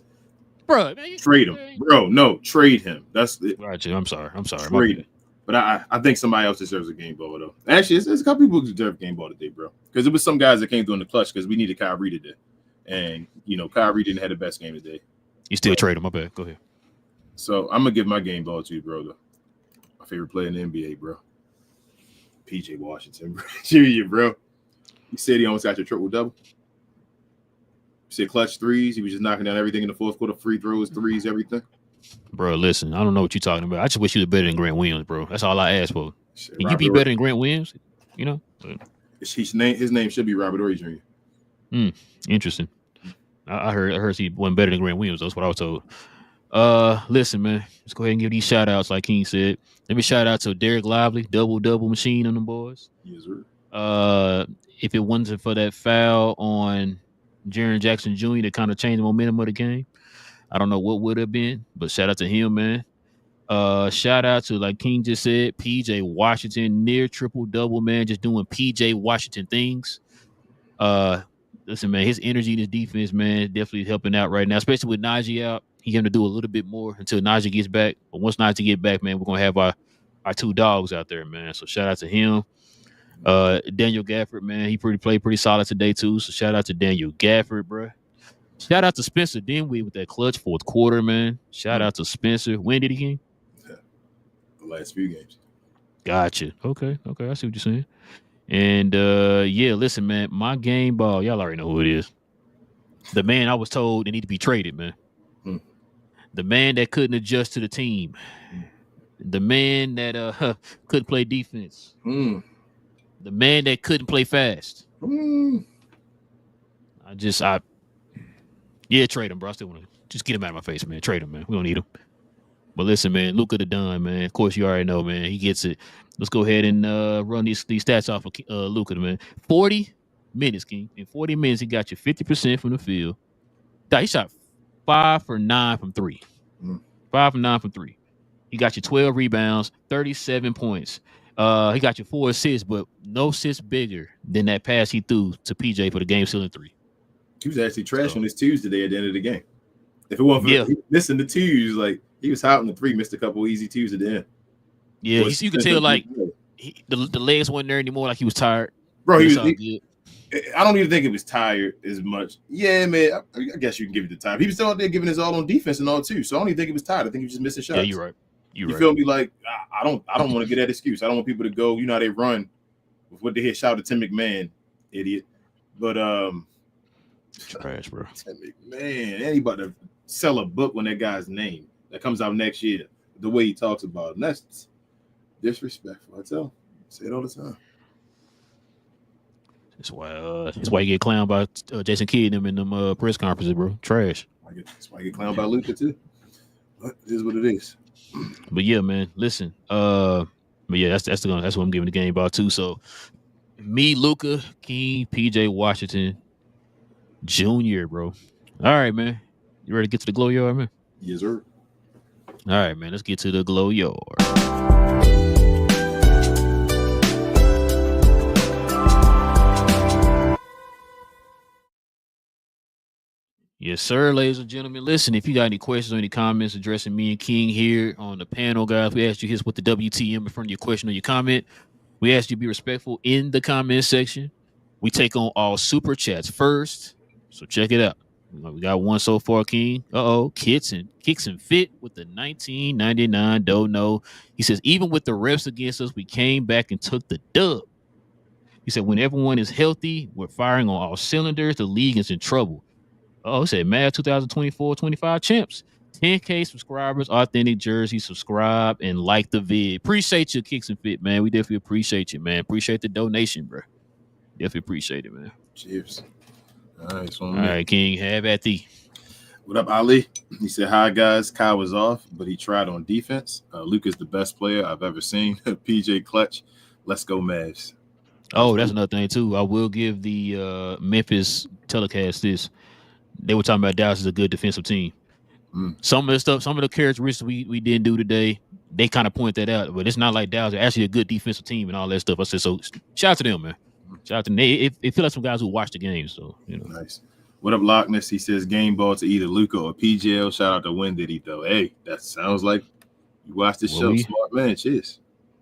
bro. Man, trade him, bro. No, trade him. That's it. Right, I'm sorry. Trade him. But I think somebody else deserves a game ball though. Actually, it's a couple people who deserve a game ball today, bro. Because it was some guys that came through in the clutch because we needed Kyrie today, and Kyrie didn't have the best game today. You still trade him? My bad. Go ahead. So I'm gonna give my game ball to you, bro. Though. My favorite player in the NBA, bro. PJ Washington, bro. Junior, bro. You said he almost got your triple double. You said clutch threes. He was just knocking down everything in the fourth quarter, free throws, threes, everything. Bro, listen, I don't know what you're talking about. I just wish you were better than Grant Williams, bro. That's all I asked for. Can you be better than Grant Williams? His name should be Robert Horry Jr. Interesting. I heard he wasn't better than Grant Williams. That's what I was told. Listen, man, let's go ahead and give these shout outs like King said. Let me shout out to Derek Lively, double machine on them boys. Yes, sir. If it wasn't for that foul on Jaren Jackson Jr. that kind of changed the momentum of the game, I don't know what would have been, but shout out to him, man. Shout out to, like King just said, PJ Washington, near triple double, man, just doing PJ Washington things. Listen, man, his energy in his defense, man, definitely helping out right now, especially with Najee out. He's going to do a little bit more until Najee gets back. But once Najee get back, man, we're going to have our two dogs out there, man. So shout out to him. Daniel Gafford, man, he played pretty solid today, too. So shout out to Daniel Gafford, bro. Shout out to Spencer Dinwiddie with that clutch fourth quarter, man. Shout out to Spencer. When did he game? The last few games. Gotcha. Okay. I see what you're saying. And, yeah, listen, man, my game ball, y'all already know who it is. The man I was told they need to be traded, man. The man that couldn't adjust to the team. The man that couldn't play defense. The man that couldn't play fast. Yeah, trade him, bro. I still want to just get him out of my face, man. Trade him, man. We don't need him. But listen, man, Luka the Don, man. Of course, you already know, man. He gets it. Let's go ahead and run these stats off of Luka, man. 40 minutes, King. In 40 minutes, he got you 50% from the field. He shot 5 for 9 from 3. 5 for 9 from 3. He got you 12 rebounds, 37 points. He got you 4 assists, but no assists bigger than that pass he threw to PJ for the game-sealing 3. He was actually trashing his twos today at the end of the game. If it wasn't for missing the twos, like he was hot on the 3, missed a couple easy twos at the end. Yeah, you could tell like the legs weren't there anymore, like he was tired. Bro, I don't even think it was tired as much. Yeah, man, I guess you can give it the time. He was still out there giving his all on defense and all too. So I don't even think it was tired. I think he was just missing shots. Yeah, you're right. You feel me? Like I don't want to get that excuse. I don't want people to go. You know how they run with what they hit. Shout out to Tim McMahon, idiot. But trash, bro. Tim McMahon, anybody to sell a book on that guy's name that comes out next year. The way he talks about him, that's disrespectful. I tell him. I say it all the time. That's why you get clowned by Jason Kidd and them in them press conferences, bro. Trash. That's why you get clowned by Luka too. But it is what it is. But yeah, man. Listen. But yeah, that's what I'm giving the game ball too. So me, Luka, King, PJ Washington, Junior, bro. All right, man. You ready to get to the glow yard, man? Yes, sir. All right, man. Let's get to the glow yard. Yes, sir, ladies and gentlemen. Listen, if you got any questions or any comments addressing me and King here on the panel, guys, we asked you here's what the WTM in front of your question or your comment. We ask you to be respectful in the comment section. We take on all super chats first. So check it out. We got one so far, King. Kicks and fit with the 1999 Dono. He says, even with the refs against us, we came back and took the dub. He said, when everyone is healthy, we're firing on all cylinders. The league is in trouble. It said Mavs 2024-25 champs. 10K subscribers, authentic jersey, subscribe and like the vid. Appreciate you, Kicks and Fit, man. We definitely appreciate you, man. Appreciate the donation, bro. Definitely appreciate it, man. Cheers. All right, King, have at thee. What up, Ali? He said, hi, guys. Kyle was off, but he tried on defense. Luke is the best player I've ever seen. PJ Clutch. Let's go, Mavs. Oh, that's another thing, too. I will give the Memphis telecast this. They were talking about Dallas is a good defensive team. Some of the characteristics we didn't do today, they kind of point that out. But it's not like Dallas are actually a good defensive team and all that stuff. I said, so shout out to them, man. Shout out to them. It feel like some guys who watch the game. So, you know. Nice. What up, Loch Ness? He says game ball to either Luka or PJL. Shout out to Win Diddy, though. Hey, that sounds like you watched the show. Smart man. Cheers.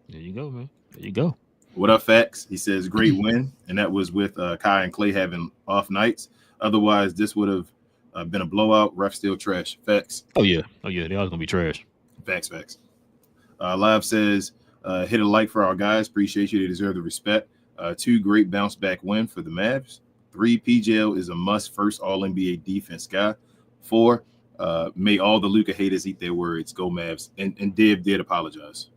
There you go, man. There you go. What up, Facts? He says great win. And that was with Kai and Klay having off nights. Otherwise, this would have been a blowout. Ref still trash. Facts. Oh yeah. They're always gonna be trash. Facts. Live says hit a like for our guys. Appreciate you. They deserve the respect. 2 great bounce back win for the Mavs. 3, PJL is a must first All NBA defense guy. 4, may all the Luka haters eat their words. Go Mavs. And Div did apologize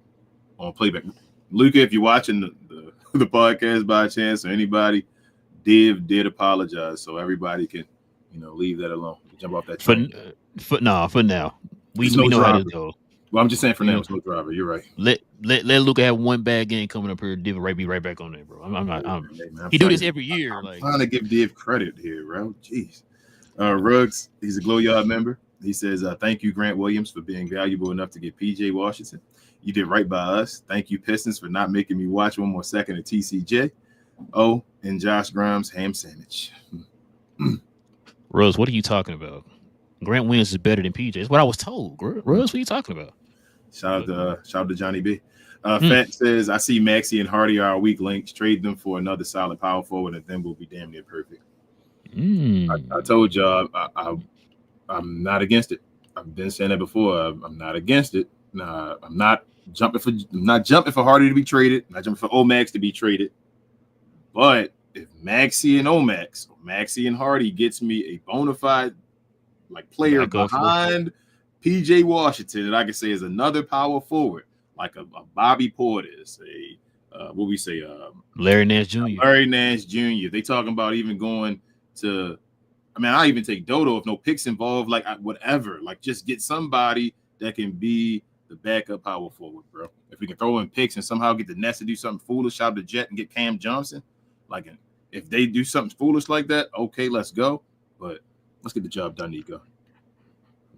on Playback. Luka, if you're watching the podcast by chance or anybody, Div did apologize, so everybody can, leave that alone. Jump off that train. For now. We know driver. how to go. Well, I'm just saying for now, it's no driver. You're right. Let Luka have one bad game coming up here. Div be right back on there, bro. I'm not. He do this every year. I'm trying to give Div credit here, bro. Jeez. Ruggs, he's a Glow Yard member. He says, thank you, Grant Williams, for being valuable enough to get PJ Washington. You did right by us. Thank you, Pistons, for not making me watch one more second of TCJ. Oh, and Josh Grimes, ham sandwich. Rose, what are you talking about? Grant Williams is better than PJ. That's what I was told. Rose, what are you talking about? Shout out to Johnny B. Fat says, I see Maxey and Hardy are our weak links. Trade them for another solid power forward, and then we'll be damn near perfect. I told y'all I'm not against it. I've been saying that before. I'm not against it. Nah, I'm not jumping for Hardy to be traded. I'm not jumping for Omax to be traded. But if Maxey and Omax, or Maxey and Hardy gets me a bona fide player behind PJ Washington, that I can say is another power forward, like a Bobby Portis, Larry Nance Jr. Larry Nance Jr. They talking about even going to, I even take Dodo if no picks involved, whatever. Just get somebody that can be the backup power forward, bro. If we can throw in picks and somehow get the Nets to do something foolish, shout out to Jet and get Cam Johnson. If they do something foolish like that, okay, let's go. But let's get the job done, Nico.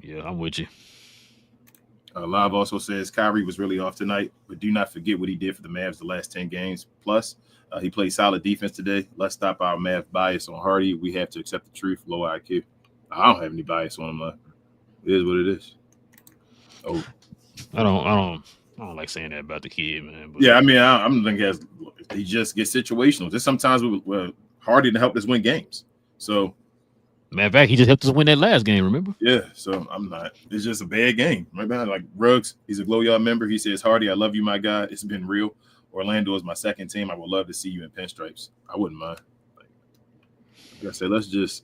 Yeah, I'm with you. Live also says Kyrie was really off tonight, but do not forget what he did for the Mavs the last 10 games. Plus, he played solid defense today. Let's stop our Mavs bias on Hardy. We have to accept the truth. Low IQ. I don't have any bias on him. It is what it is. Oh, I don't like saying that about the kid, man. But. Yeah, I'm thinking he just gets situational. Just sometimes we're Hardy to help us win games. So, matter of fact, he just helped us win that last game. Remember? Yeah. So I'm not. It's just a bad game. Right behind Ruggs. He's a Glow Yard member. He says, Hardy, I love you, my God. It's been real. Orlando is my second team. I would love to see you in pinstripes. I wouldn't mind. Like I said,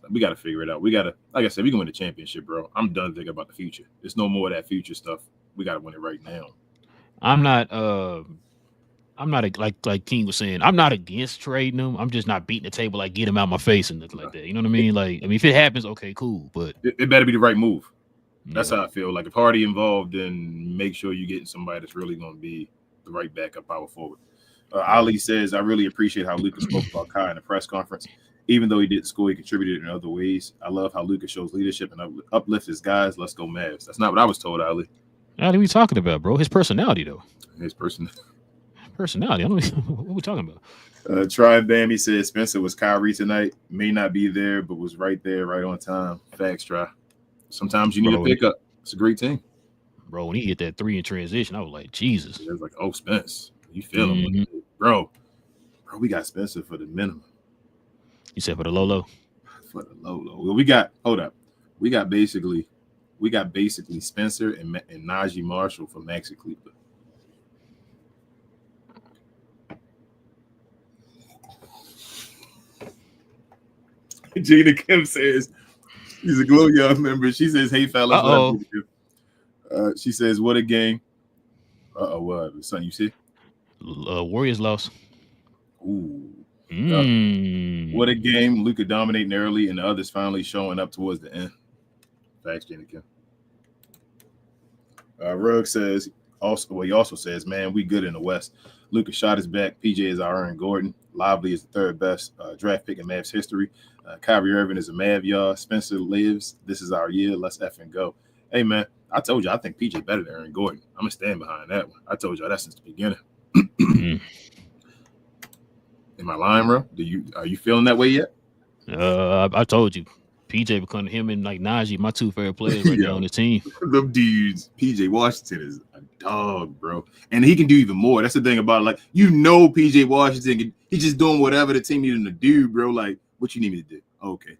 we got to figure it out. We got to, like I said, we can win the championship, bro. I'm done thinking about the future. There's no more of that future stuff. We got to win it right now. I'm not like King was saying, I'm not against trading him. I'm just not beating the table, get him out my face and nothing like that. You know what I mean? If it happens, okay, cool. But it better be the right move. That's how I feel. If Hardy involved, then make sure you're getting somebody that's really going to be the right backup power forward. Ali says, I really appreciate how Luka spoke about Kai in the press conference. Even though he didn't score, he contributed in other ways. I love how Luka shows leadership and uplifts his guys. Let's go Mavs. That's not what I was told, Ali. What are we talking about, bro? His personality, though. His personality. I don't know what are we talking about. Try Bammy says Spencer was Kyrie tonight. May not be there, but was right there, right on time. Facts, Try. Sometimes you need a pickup. It's a great team. Bro, when he hit that 3 in transition, I was like, Jesus. It was Spence. You feel him. bro, we got Spencer for the minimum. You said for the low. For the low. Well, we got basically Spencer and Najee Marshall for Maxi Kleber. Gina Kim says she's a Glow Yard member. She says, "Hey fellas, she says, what a game." What son you see? Warriors lost. Ooh. What a game. Luka dominating early and the others finally showing up towards the end. Thanks, Gina Kim. Rugg says he also says, man, we good in the West. Luka shot his back. PJ is our Aaron Gordon. Lively is the third best draft pick in Mavs history. Kyrie Irving is a Mav, y'all. Spencer lives. This is our year. Let's effing go. Hey, man, I told you I think PJ better than Aaron Gordon. I'm going to stand behind that one. I told y'all that since the beginning. Am I lying, bro? Are you feeling that way yet? I told you. PJ becoming him and like Najee, my two favorite players right now on the team. Them dudes, PJ Washington is a dog, bro. And he can do even more. That's the thing about it. Like, PJ Washington, he's just doing whatever the team needed him to do, bro. Like, what you need me to do? Okay.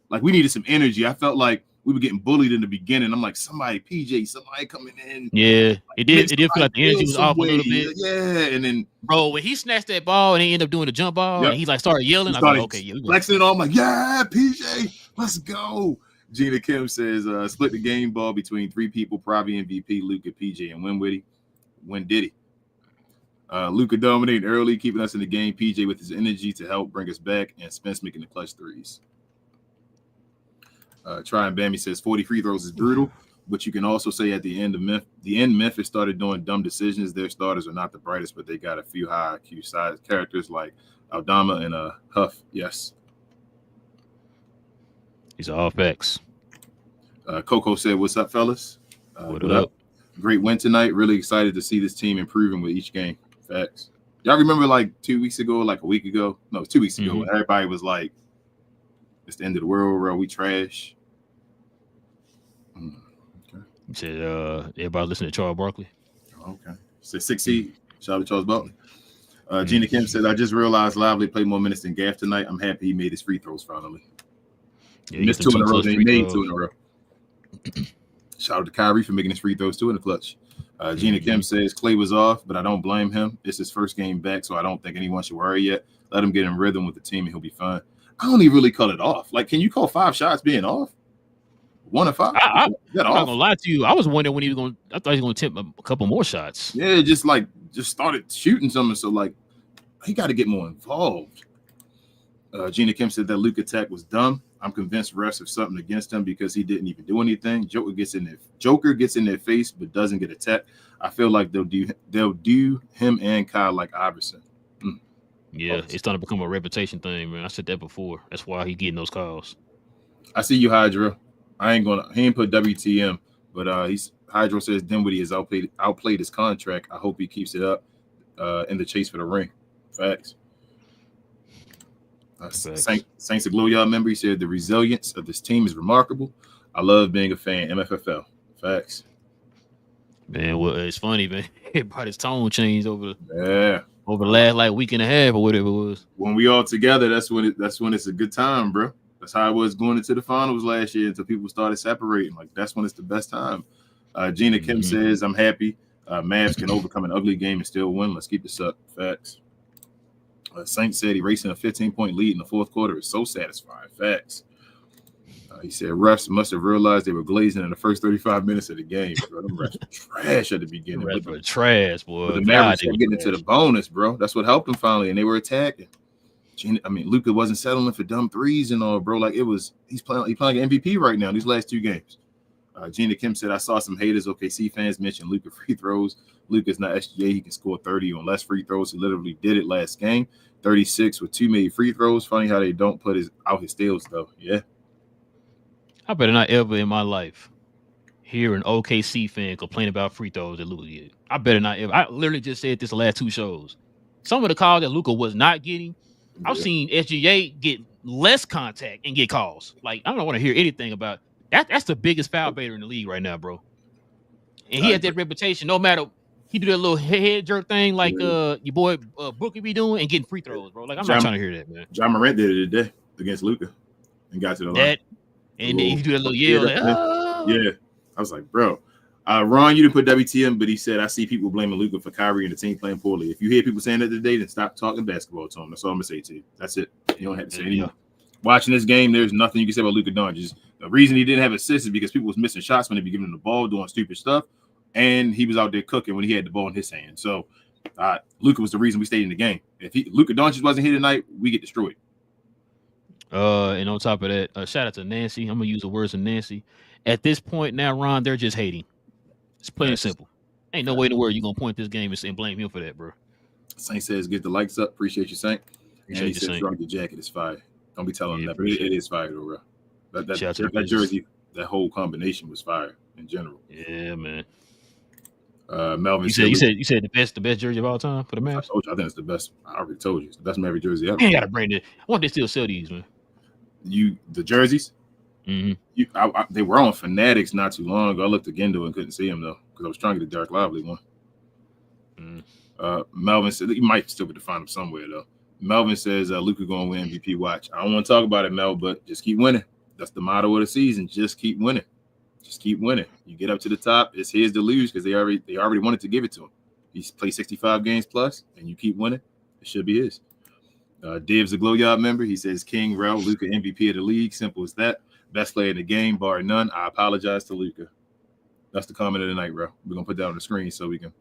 Like, we needed some energy. I felt like we were getting bullied in the beginning. I'm like, somebody coming in. Yeah, it did feel like the energy was off a little bit. Yeah, and then bro, when he snatched that ball and he ended up doing the jump ball and he like started yelling, I'm like, okay, yeah, flexing it all. I'm like, yeah, PJ, let's go. Gina Kim says, split the game ball between three people, probably MVP, Luka, PJ, and Winwitty. When did he? Luka dominating early, keeping us in the game. PJ with his energy to help bring us back, and Spence making the clutch threes. Try and Bammy says 40 free throws is brutal, but you can also say at the end Memphis started doing dumb decisions. Their starters are not the brightest, but they got a few high IQ size characters like Aldama and Huff. Yes. These are all facts. Coco said, what's up, fellas? What up? Great win tonight. Really excited to see this team improving with each game. Facts. Y'all remember like 2 weeks ago, like a week ago? No, it was 2 weeks ago. When everybody was like, it's the end of the world, bro. We trash. Okay. You said everybody listen to Charles Barkley. Okay. Said 6 seed. Shout out to Charles Barkley. Gina Kim said, I just realized Lively played more minutes than Gaff tonight. I'm happy he made his free throws finally. Yeah, he missed 2 in a row. Then he made 2 in a row. Shout out to Kyrie for making his free throws 2 in the clutch. Gina Kim says Klay was off, but I don't blame him. It's his first game back, so I don't think anyone should worry yet. Let him get in rhythm with the team, and he'll be fine. I don't even really call it off. Like, can you call 5 shots being off? 1 of 5? I'm not gonna lie to you. I was wondering when he was going. I thought he was going to attempt a couple more shots. Yeah, just started shooting something. So like, he got to get more involved. Gina Kim said that Luka attack was dumb. I'm convinced refs have something against him because he didn't even do anything. Joker gets in their face but doesn't get attacked. I feel like they'll do him and Kyle like Iverson. Yeah, it's starting to become a reputation thing, man. I said that before. That's why he's getting those calls. I see you, Hydro. He ain't put WTM, but Hydro says Dinwiddie has outplayed his contract. I hope he keeps it up in the chase for the ring. Facts. Saints of Glow Yard member, he said the resilience of this team is remarkable. I love being a fan. MFFL. Facts. Man, well, it's funny, man. Everybody's tone changed over the over the last week and a half or whatever it was. When we all together, that's when it's a good time, bro. That's how it was going into the finals last year until people started separating. Like, that's when it's the best time. Gina Kim says, I'm happy. Mavs can overcome an ugly game and still win. Let's keep this up. Facts. Saint said erasing a 15-point lead in the fourth quarter is so satisfying. Facts. He said refs must have realized they were glazing in the first 35 minutes of the game. Bro. Them refs were trash at the beginning. Refs were trash, boy. But the Mavericks were getting into the bonus, bro. That's what helped them finally, and they were attacking. Luka wasn't settling for dumb threes and all, bro. Like, he's playing like an MVP right now in these last 2 games. Gina Kim said, I saw some haters. OKC fans mention Luka free throws. Luka's not SGA. He can score 30 on less free throws. He literally did it last game. 36 with 2 made free throws. Funny how they don't put out his steals, though. Yeah. I better not ever in my life hear an OKC fan complain about free throws that Luka did. I better not ever. I literally just said this the last 2 shows. Some of the calls that Luka was not getting, I've seen SGA get less contact and get calls. Like, I don't want to hear anything about that. That's the biggest foul baiter in the league right now, bro. And he has that reputation. No matter he do that little head jerk thing like Yeah. your boy Bookie be doing and getting free throws, bro. Like I'm not trying to hear that, man. John Morant did it today against Luka and got to the line. That and then he do that little yell. Like, Yeah, I was like, bro. Ron, you didn't put WTM, but he said, I see people blaming Luka for Kyrie and the team playing poorly. If you hear people saying that today, then stop talking basketball to him. That's all I'm going to say to you. That's it. You don't have to say anything. Watching this game, there's nothing you can say about Luka Doncic. The reason he didn't have assists is because people was missing shots when they be giving him the ball, doing stupid stuff, and he was out there cooking when he had the ball in his hand. So Luka was the reason we stayed in the game. If Luka Doncic wasn't here tonight, we get destroyed. And on top of that, shout out to Nancy. I'm going to use the words of Nancy. At this point now, Ron, they're just hating. It's plain and simple. Ain't no way in the world you're going to point this game and blame him for that, bro. Saint says, get the likes up. Appreciate you, Saint. Appreciate and he you, says, Saint. strong your jacket is fire. Don't be telling him that, but it is fire, though, bro. That jersey, that whole combination was fire in general. Yeah, man. Melvin, you said the best jersey of all time for the Mavs. I think it's the best. I already told you, it's the best Maverick jersey ever. Man, you gotta bring it. I want they still sell these, man. The jerseys. Mm-hmm. They were on Fanatics not too long ago. I looked again though and couldn't see them though because I was trying to get the Dark Lively one. Melvin said you might still be able to find them somewhere though. Melvin says Luka going to win MVP. Watch. I don't want to talk about it, Mel, but just keep winning. That's the motto of the season. Just keep winning. Just keep winning. You get up to the top, it's his to lose because they already wanted to give it to him. He's played 65 games plus, and you keep winning. It should be his. Div's a Glow Yard member. He says King, Relle, Luka MVP of the league. Simple as that. Best player in the game, bar none. I apologize to Luka. That's the comment of the night, bro. We're gonna put that on the screen so we can.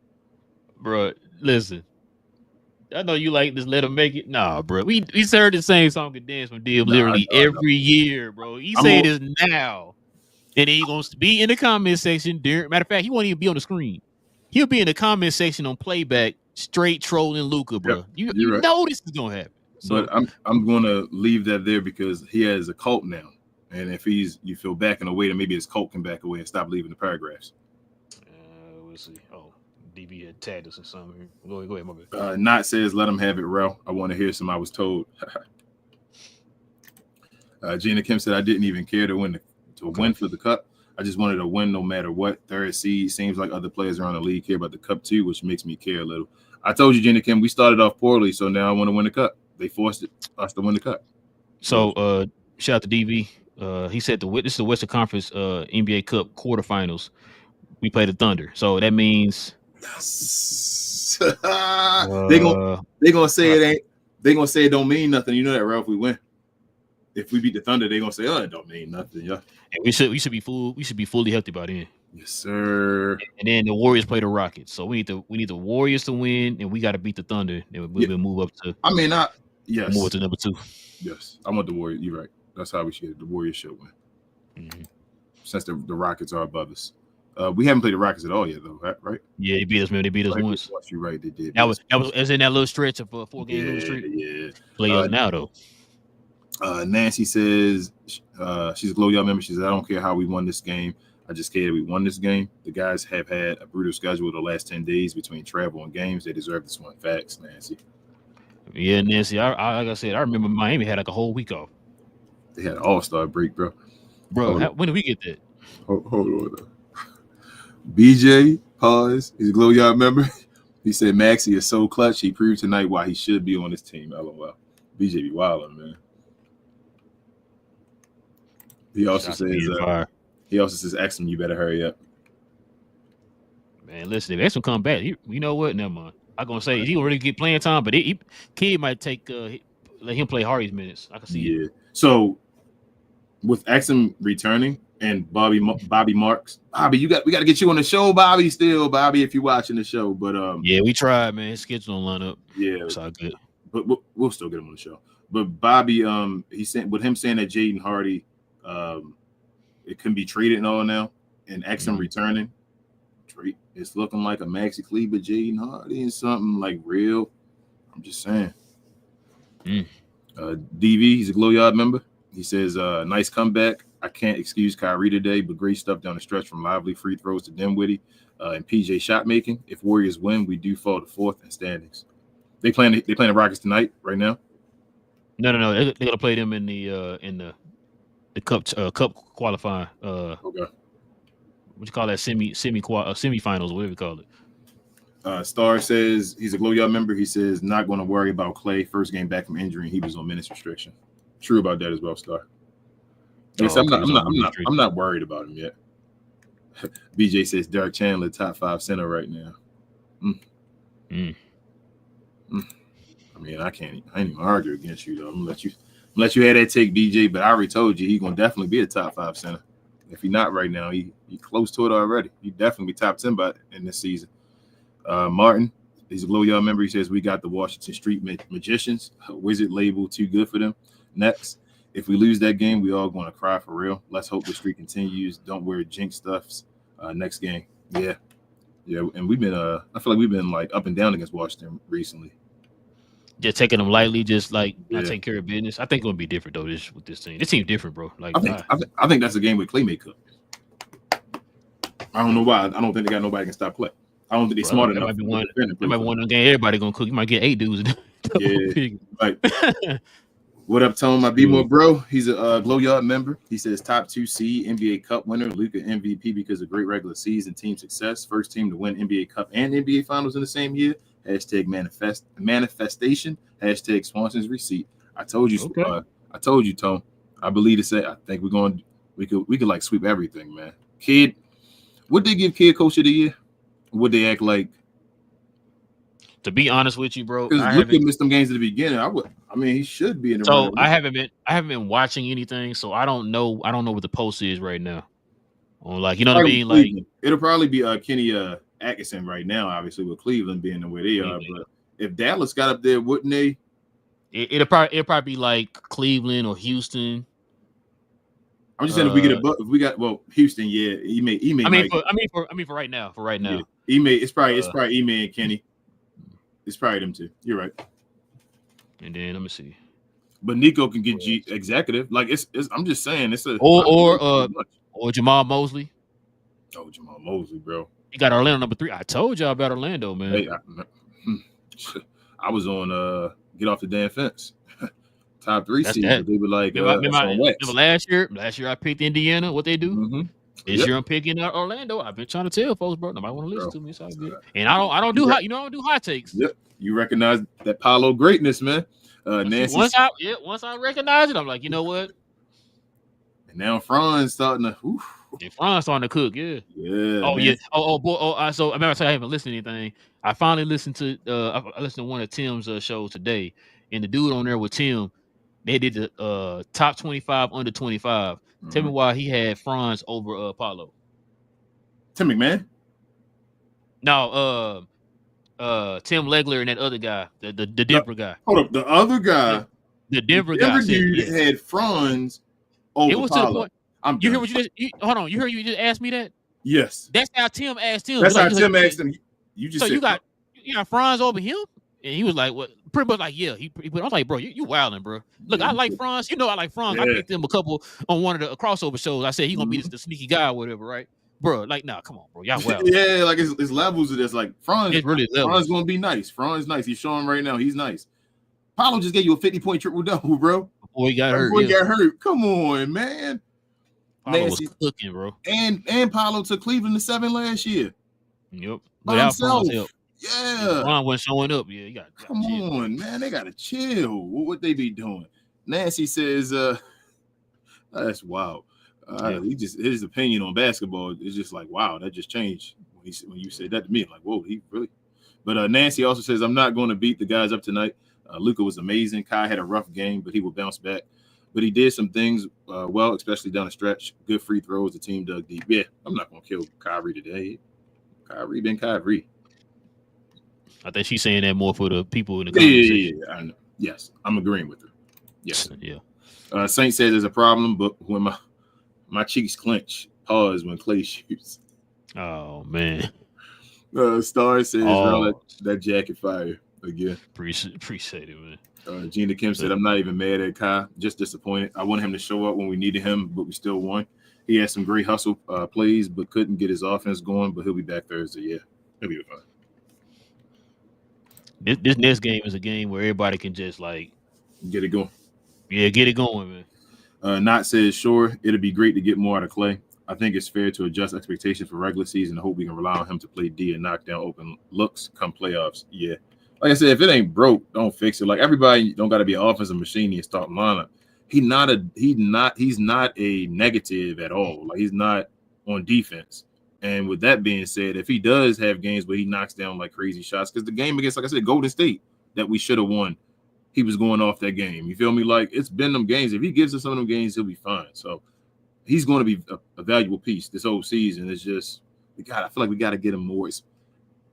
Bro, listen. I know you like this. Let him make it. Nah, bro. We heard the same song and dance from Div literally every year, bro. He say this now, and he gonna be in the comment section. Matter of fact, he won't even be on the screen. He'll be in the comment section on Playback, straight trolling Luka, bro. Yep, you know this is gonna happen. So, but I'm gonna leave that there because he has a cult now. And if you feel back in a way, then maybe his cult can back away and stop leaving the paragraphs. We'll see. Oh, DB had tagged us or something. Go ahead, my bad. Not says, let him have it, Rel. I want to hear some I was told. Gina Kim said, I didn't even care to win for the cup. I just wanted to win no matter what. Third seed. Seems like other players around the league care about the cup too, which makes me care a little. I told you, Gina Kim, we started off poorly, so now I want to win the cup. They forced us to win the cup. So shout out to DV. He said this is the Western Conference NBA Cup quarterfinals. We play the Thunder, so that means they gonna say it ain't. They gonna say it don't mean nothing. You know that, Ralph. We win. If we beat the Thunder, they gonna say, "Oh, it don't mean nothing." Yeah, and we should be fully healthy by then. Yes, sir. And then the Warriors play the Rockets, so we need the Warriors to win, and we got to beat the Thunder. And we'll move up to. Yes. Move to number 2. Yes, I want the Warriors. You're right. That's how we should. The Warriors should win. Mm-hmm. Since the Rockets are above us. We haven't played the Rockets at all yet, though, right? Yeah, they beat us, man. They beat us once. You're right, they did. That was in that little stretch of a 4-game losing streak. Yeah. Play us now, though. Nancy says she's a Glow Yard member. She says, I don't care how we won this game. I just care that we won this game. The guys have had a brutal schedule the last 10 days between travel and games. They deserve this one. Facts, Nancy. Yeah, Nancy. Like I said, I remember Miami had like a whole week off. They had an all-star break, bro. When did we get that? Hold on. BJ, pause. He's a Glow Yard member. He said Maxey is so clutch. He proved tonight why he should be on this team. LOL. BJ be wilding, man. He also says, Axum, you better hurry up. Man, listen, if Axum come back, you know what? Never mind. I'm gonna say he gonna really get playing time, but Kid might take let him play Hardy's minutes. I can see it. Yeah. So with Axum returning and Bobby Marks, Bobby, we got to get you on the show, Bobby. Still, Bobby, if you're watching the show, but yeah, we tried, man. His schedule don't line up. Yeah, it's all good, but we'll still get him on the show. But Bobby, he said with him saying that Jaden Hardy, it can be traded and all now, and Axum returning. It's looking like a Maxi Kleber, Jaden Hardy, and something like real. I'm just saying. DV, he's a Glow Yard member. He says, nice comeback. I can't excuse Kyrie today, but great stuff down the stretch from lively free throws to Dinwiddie and PJ shot making. If Warriors win, we do fall to 4th in standings. They playing the Rockets tonight, right now? No. They're gonna play them in the cup qualifying. Okay. What you call that semifinals, whatever you call it. Star says he's a Glow Yard member. He says not going to worry about Klay. First game back from injury, and he was on minutes restriction. True about that as well, Star. Yes, I'm not worried about him yet. BJ says Derek Chandler top 5 center right now. I mean, I ain't even argue against you though. I'm gonna let you have that take, BJ. But I already told you he's gonna definitely be a top 5 center. If he's not right now, he close to it already. He definitely be top 10 in this season. Martin, he's a Glow Yard member. He says we got the Washington Street Magicians. Wizard label too good for them. Next, if we lose that game, we all going to cry for real. Let's hope the streak continues. Don't wear jinx stuffs. Next game, yeah. And we've been I feel like we've been like up and down against Washington recently. Just taking them lightly, just like not taking care of business. I think it's gonna be different though. With this team, this team's different, bro. Like I think that's a game with Klay may cook. I don't know why. I don't think they got nobody can stop Klay. I don't think they're smart enough. Might be one game everybody gonna cook. You might get 8 dudes. Yeah, right. What up, Tone? My B more bro. He's a Glow Yard member. He says top 2 seed, NBA Cup winner, Luka MVP because of great regular season team success. First team to win NBA Cup and NBA Finals in the same year. Hashtag manifestation. Hashtag Swanson's receipt. I told you. Okay. I told you, Tone. I believe to say. I think we could like sweep everything, man. Kid, would they give Kid Coach of the Year? Would they act like? To be honest with you, bro, because Luka missed some games at the beginning. I mean, he should be in the. So I haven't been watching anything, so I don't know what the post is right now. On like, you know what I mean? Like, it'll probably be Kenny Atkinson right now, obviously with Cleveland being the way they are. But if Dallas got up there, wouldn't they? It'll probably be like Cleveland or Houston. I'm just saying if we got Houston, yeah, he may. I mean for right now. Yeah, it's probably Ime and Kenny. It's probably them two. You're right. And then let me see. But Nico can get executive. Like it's I'm just saying it's a or Jamal Mosley. Oh, Jamal Mosley, bro. You got Orlando number 3. I told y'all about Orlando, man. Hey, I was on get off the damn fence. Top 3 seeds. They were like remember last year I picked Indiana. What they do? Mm-hmm. This year I'm picking Orlando. I've been trying to tell folks, bro. Nobody want to listen to me. It's all good. And I don't do hot. I don't do hot takes. Yep. You recognize that Paolo greatness, man. Nancy. Once I recognize it, I'm like, you know what? And now Franz starting to. And Franz starting to cook. Yeah. Yeah. Oh, man. Yeah. Oh boy. So I remember I haven't listened to anything. I finally listened to. I listened to one of Tim's shows today, and the dude on there with Tim, they did the top 25 under 25. Tell me why he had Franz over Apollo. Tim McMahon? No, Tim Legler and that other guy, the Denver guy. Hold up, the other guy. The Denver guy dude had Franz over it was Apollo. To the point. You hear what you just hold on? You heard you just asked me that? Yes. That's how Tim asked him. That's how Tim asked him. You just so said, you got Franz over him? And he was like, "What?" Pretty much like, "Yeah." I was like, "Bro, you wilding, bro." Look, I like Franz. You know, I like Franz. Yeah. I picked him a couple on one of the crossover shows. I said he's gonna be the sneaky guy or whatever, right, bro? Like, nah, come on, bro, y'all wild. Yeah, like it's levels of this. Like Franz, it's really Franz gonna be nice. Franz nice. He's showing right now. He's nice. Paulo just gave you a 50-point triple double, bro. Before he got hurt. Come on, man. Paulo was cooking, bro. And Paulo took Cleveland to 7 last year. Yep. Without Franz help. Yeah. Ron wasn't showing up. Yeah, you got come chill. on, man. They gotta chill. What would they be doing? Nancy says, that's wild. He just his opinion on basketball is just like, wow, that just changed when you said that to me. I'm like, whoa, he really. But Nancy also says, I'm not going to beat the guys up tonight. Luka was amazing. Kai had a rough game, but he will bounce back. But he did some things well, especially down the stretch. Good free throws. The team dug deep. Yeah, I'm not going to kill Kyrie today. Kyrie been Kyrie. I think she's saying that more for the people in the comments. Yeah, I know. Yes, I'm agreeing with her. Yes. Yeah. Saint says there's a problem, but when my cheeks clench, pause when Klay shoots. Oh, man. Star says that jacket fire again. Appreciate it, man. Gina Kim said, I'm not even mad at Kai, just disappointed. I wanted him to show up when we needed him, but we still won. He had some great hustle plays, but couldn't get his offense going, but he'll be back Thursday. Yeah, he'll be fine. This next game is a game where everybody can just like get it going. Yeah, get it going, man. Not says, sure, it'll be great to get more out of Klay. I think it's fair to adjust expectations for regular season and hope we can rely on him to play D and knock down open looks come playoffs. Yeah. Like I said, if it ain't broke, don't fix it. Like everybody don't got to be an offensive machine and start lineup. He's not a negative at all. Like he's not on defense. And with that being said, if he does have games where he knocks down like crazy shots, because the game against, like I said, Golden State that we should have won, he was going off that game. You feel me? Like it's been them games. If he gives us some of them games, he'll be fine. So he's going to be a valuable piece this whole season. It's just I feel like we got to get him more. It's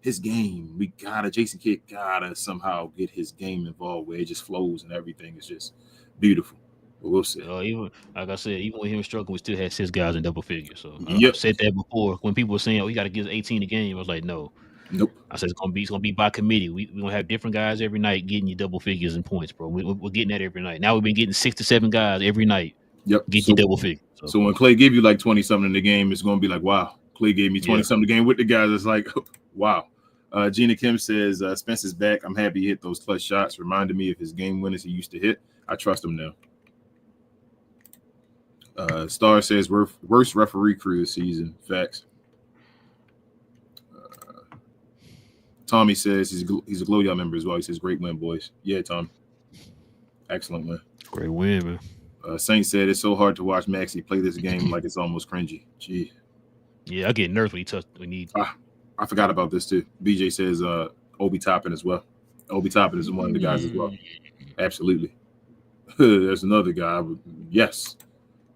his game. Jason Kidd gotta somehow get his game involved where it just flows and everything is just beautiful. But we'll see. Even like I said, even with him struggling, we still had 6 guys in double figures. So Yep. I've said that before. When people were saying, "Oh, he got to get 18 a game," I was like, "No, nope." I said it's gonna be by committee. We're gonna have different guys every night getting you double figures in points, bro. We're getting that every night. Now we've been getting 6 to 7 guys every night. Yep. Get you double figures. So when Klay give you like 20 something in the game, it's gonna be like, wow, Klay gave me 20 something in the game with the guys. It's like, wow. Gina Kim says Spencer's back. I'm happy he hit those clutch shots. Reminded me of his game winners he used to hit. I trust him now. Star says worst referee crew this season. Facts. Tommy says he's a Glow Y'all member as well. He says great win, boys. Yeah, Tom. Excellent win. Great win, man. Saint said it's so hard to watch Maxey play this game like it's almost cringy. Gee. Yeah, I get nervous when he I forgot about this too. BJ says Obi Toppin as well. Obi Toppin is one of the guys as well. Absolutely. There's another guy. Yes.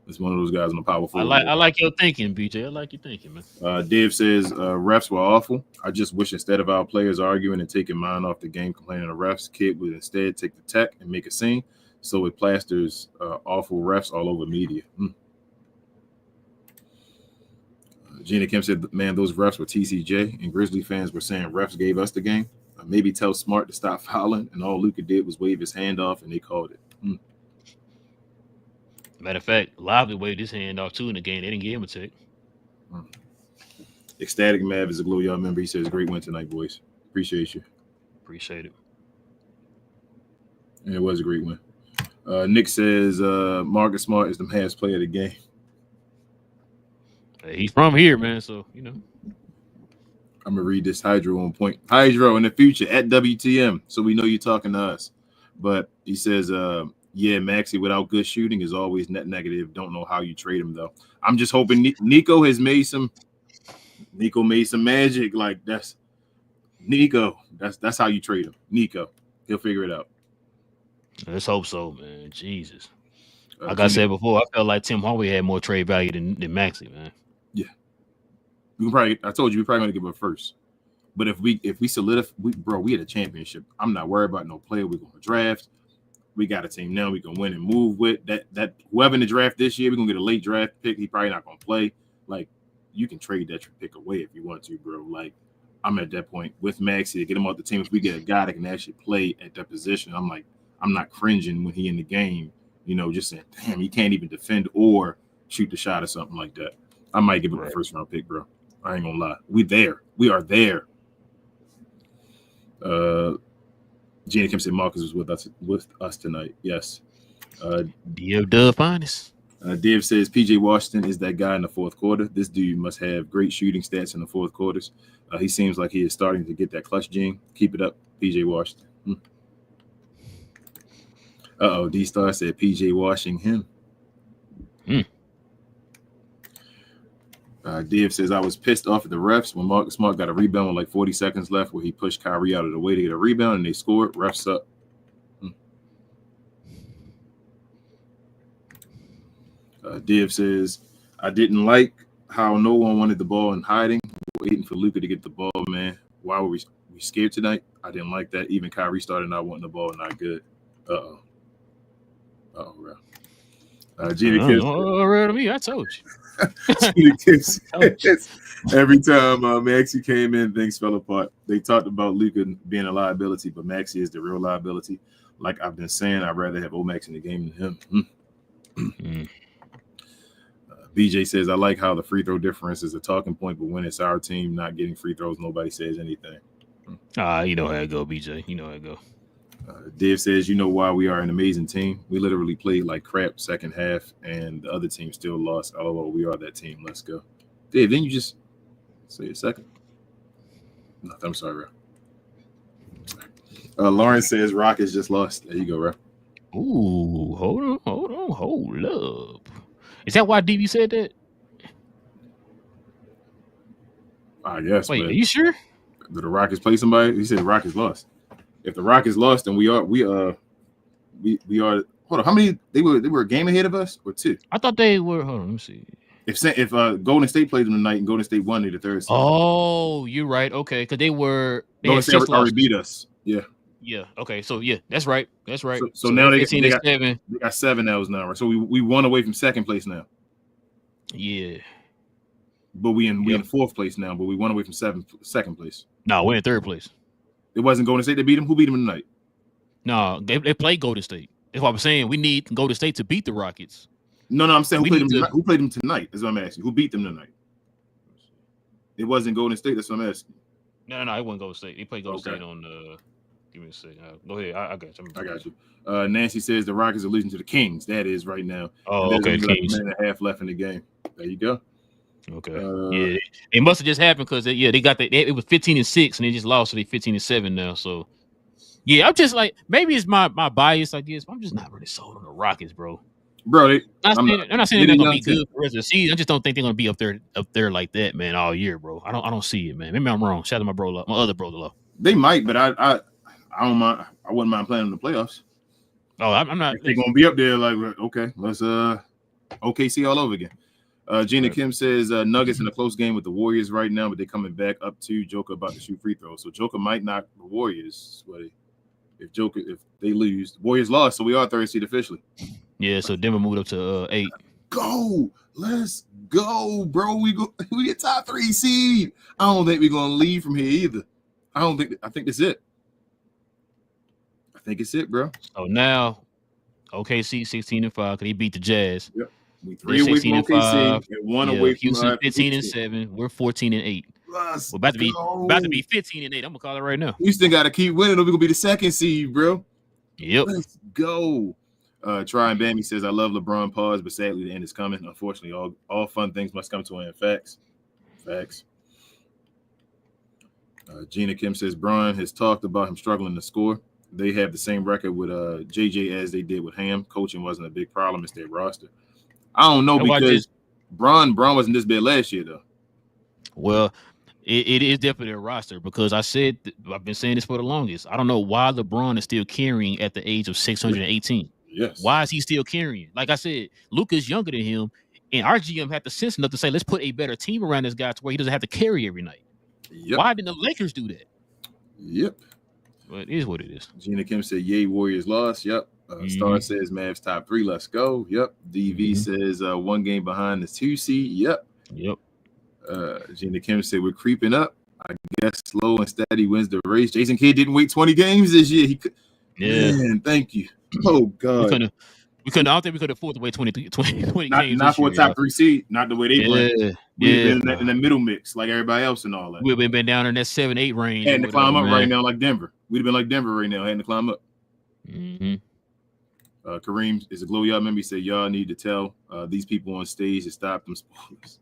It's one of those guys on the power forward. I like your thinking, BJ. I like your thinking, man. Dave says refs were awful. I just wish instead of our players arguing and taking mine off the game, complaining to refs, Kid would instead take the tech and make a scene. So it plasters awful refs all over media. Gina Kim said, man, those refs were TCJ, and Grizzly fans were saying refs gave us the game. Maybe tell Smart to stop fouling, and all Luka did was wave his hand off, and they called it. Matter of fact, Lively waved his hand off too in the game. They didn't give him a tick. Ecstatic Mav is a Glow Y'all member. He says, great win tonight, boys. Appreciate you. Appreciate it. And it was a great win. Nick says Marcus Smart is the Mavs player of the game. He's from here, man, so, you know. I'm going to read this Hydro on point. Hydro in the future at WTM, so we know you're talking to us. But he says, yeah, Maxey without good shooting is always net negative. Don't know how you trade him, though. I'm just hoping Nico made some magic. Like, that's Nico. That's how you trade him. Nico. He'll figure it out. Let's hope so, man. Jesus. Like I said before, I felt like Tim Hardaway had more trade value than Maxey, man. Yeah. I told you we're probably going to give up first. But if we solidify, we had a championship. I'm not worried about no player we're going to draft. We got a team now we can win and move with. That whoever in the draft this year, we're going to get a late draft pick. He probably not going to play. Like, you can trade that pick away if you want to, bro. Like, I'm at that point with Maxey to get him off the team. If we get a guy that can actually play at that position, I'm not cringing when he in the game, you know, just saying, damn, he can't even defend or shoot the shot or something like that. I might give him a first-round pick, bro. I ain't going to lie. We are there. Gina Kim said Marcus was with us tonight. Yes. Dub finest. Div says PJ Washington is that guy in the fourth quarter. This dude must have great shooting stats in the fourth quarters. He seems like he is starting to get that clutch gene. Keep it up, PJ Washington. D-Star said PJ washing him. Div says I was pissed off at the refs when Marcus Smart got a rebound with like 40 seconds left where he pushed Kyrie out of the way to get a rebound and they scored. Refs up. Div says I didn't like how no one wanted the ball and hiding, waiting for Luka to get the ball, man. Why were we scared tonight? I didn't like that. Even Kyrie started not wanting the ball, not good. Bro. Gina Kiss. To me, I told you. Every time Maxey came in, things fell apart. They talked about Luka being a liability, but Maxey is the real liability. Like I've been saying, I'd rather have Max in the game than him. BJ says, I like how the free throw difference is a talking point, but when it's our team not getting free throws, nobody says anything. You know how it go, BJ. You know how it go. Dave says, you know why we are an amazing team. We literally played like crap second half, and the other team still lost. LOL, we are that team. Let's go. Dave, didn't you just say a second? No, I'm sorry, bro. Lawrence says Rockets just lost. There you go, bro. Ooh, hold up. Is that why DB said that? I guess. Wait, are you sure? Did the Rockets play somebody? He said the Rockets lost. If the Rockets lost, then we are. Hold on, how many? They were a game ahead of us or two? I thought they were. Hold on, let me see. If Golden State played them tonight and Golden State won, they're the third seed. Oh, you're right. Okay, because they Golden State already beat us. Yeah. Yeah. Okay. So yeah, that's right. That's right. So now they got 7. They got 7 L's now, right? So we won away from second place now. Yeah. But we in fourth place now. But we won away from second place. No, we're in third place. It wasn't Golden State that beat them. Who beat them tonight? No, they played Golden State. That's what I'm saying. We need Golden State to beat the Rockets. No, I'm saying who played them tonight? That's what I'm asking. Who beat them tonight? It wasn't Golden State. That's what I'm asking. No, it wasn't Golden State. They played Golden State on. Give me a second. Go ahead. I got you. I got you. Nancy says the Rockets are losing to the Kings. That is right now. Oh, okay. Like a minute and a half left in the game. There you go. Okay. Yeah, it must have just happened because they got it was 15-6 and they just lost, so they 15-7 now. So yeah, I'm just like, maybe it's my bias, I guess. But I'm just not really sold on the Rockets, bro. Bro, I'm not saying they're gonna be good for the rest of the season. I just don't think they're gonna be up there like that, man, all year, bro. I don't see it, man. Maybe I'm wrong. Shout out to my other brother, love. They might, but I don't mind. I wouldn't mind playing in the playoffs. Oh, I'm not. They're gonna be up there. Like, okay, let's OKC all over again. Gina Kim says Nuggets in a close game with the Warriors right now, but they're coming back up to Joker about to shoot free throws. So Joker might knock the Warriors. If they lose, the Warriors lost, so we are third seed officially. Yeah, so Denver moved up to 8. Let's go, bro. We a top 3 seed. I don't think we're gonna leave from here either. I think that's it. I think it's it, bro. So now OKC 16-5 because they beat the Jazz. Yep. We 3 away from OKC and 1 away from Houston 15-7. We're 14-8. We're about to be 15-8. I'm gonna call it right now. Houston got to keep winning, or we're gonna be the second seed, bro. Yep. Let's go. Try and Bammy says, I love LeBron pause, but sadly the end is coming. Unfortunately, all fun things must come to an end. Facts. Gina Kim says Bron has talked about him struggling to score. They have the same record with JJ as they did with Ham. Coaching wasn't a big problem. It's their roster. I don't know because Bron wasn't this bad last year though. Well, it is definitely a roster because I've been saying this for the longest. I don't know why LeBron is still carrying at the age of 618. Yes. Why is he still carrying? Like I said, Luka's younger than him, and our GM had the sense enough to say, let's put a better team around this guy to where he doesn't have to carry every night. Yep. Why didn't the Lakers do that? Yep. But it is what it is. Gina Kim said, yay, Warriors lost. Yep. Star says Mavs top 3. Let's go. Yep. DV says 1 game behind the 2 seed. Yep. Gina Kim said we're creeping up. I guess slow and steady wins the race. Jason Kidd didn't wait 20 games this year. He could. Yeah. Man, thank you. Oh God. We couldn't. I don't think we could afford to wait 20 games. Not for a top 3 seed. Not the way they play. We've been in the middle mix like everybody else and all that. We've been down in that 7-8 range. Had to climb up right now like Denver. We'd have been like Denver right now. Had to climb up. Kareem is a glow y'all member. He said y'all need to tell these people on stage to stop them spoilers.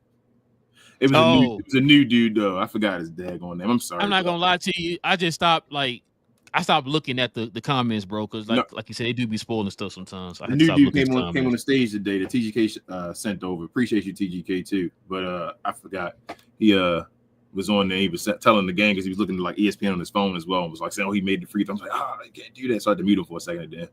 It was a new dude though. I forgot his daggone name. I'm sorry. I'm not gonna lie to you. I just stopped looking at the comments, bro, because like you said, they do be spoiling stuff sometimes. The new dude came on the stage today. The TGK sent over. Appreciate you, TGK too. But I forgot he was on there. He was telling the game because he was looking at like ESPN on his phone as well and was like saying, "Oh, he made the free throw." I was like, you can't do that. So I had to mute him for a second. Then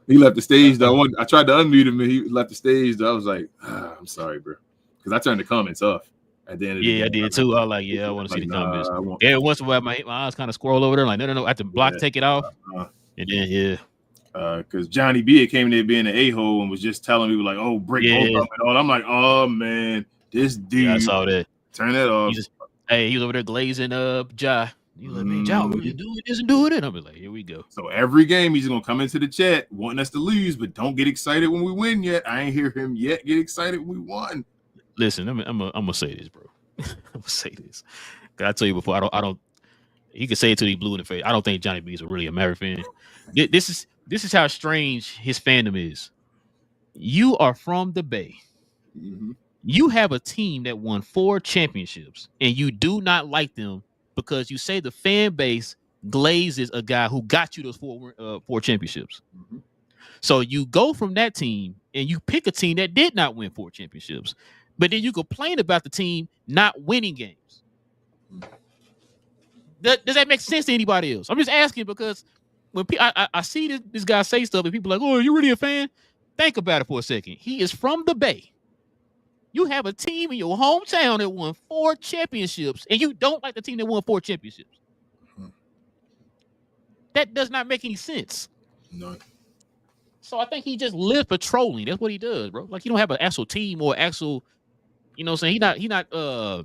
he left the stage though. I tried to unmute him and he left the stage though. I was like, I'm sorry, bro, because I turned the comments off. At the end of the day, I did too. I was like, I want to see the comments. Every once in a while, my eyes kind of scroll over there. Like, no. I have to block, take it off. And then, because Johnny B came in there being an a-hole and was just telling people like, oh, break both up and all. I'm like, oh man, this dude. I saw that. Turn that off. He was over there glazing up Ja. He was like, man, Ja, we're just doing this and doing it. I'm like, here we go. So every game, he's gonna come into the chat wanting us to lose, but don't get excited when we win yet. I ain't hear him yet get excited when we won. Listen, I'm gonna say this, bro. I'm gonna say this. I tell you before, I don't. He could say it till he blue in the face. I don't think Johnny B is really a Maverick fan. This is how strange his fandom is. You are from the Bay. Mm-hmm. You have a team that won 4 championships, and you do not like them because you say the fan base glazes a guy who got you those 4 championships. Mm-hmm. So you go from that team and you pick a team that did not win 4 championships, but then you complain about the team not winning games. Does that make sense to anybody else? I'm just asking because when I see this guy say stuff and people are like, oh, are you really a fan? Think about it for a second. He is from the Bay. You have a team in your hometown that won 4 championships, and you don't like the team that won 4 championships. That does not make any sense. No. So I think he just lives for trolling. That's what he does, bro. Like, you don't have an actual team or actual, you know what I'm saying? He's not a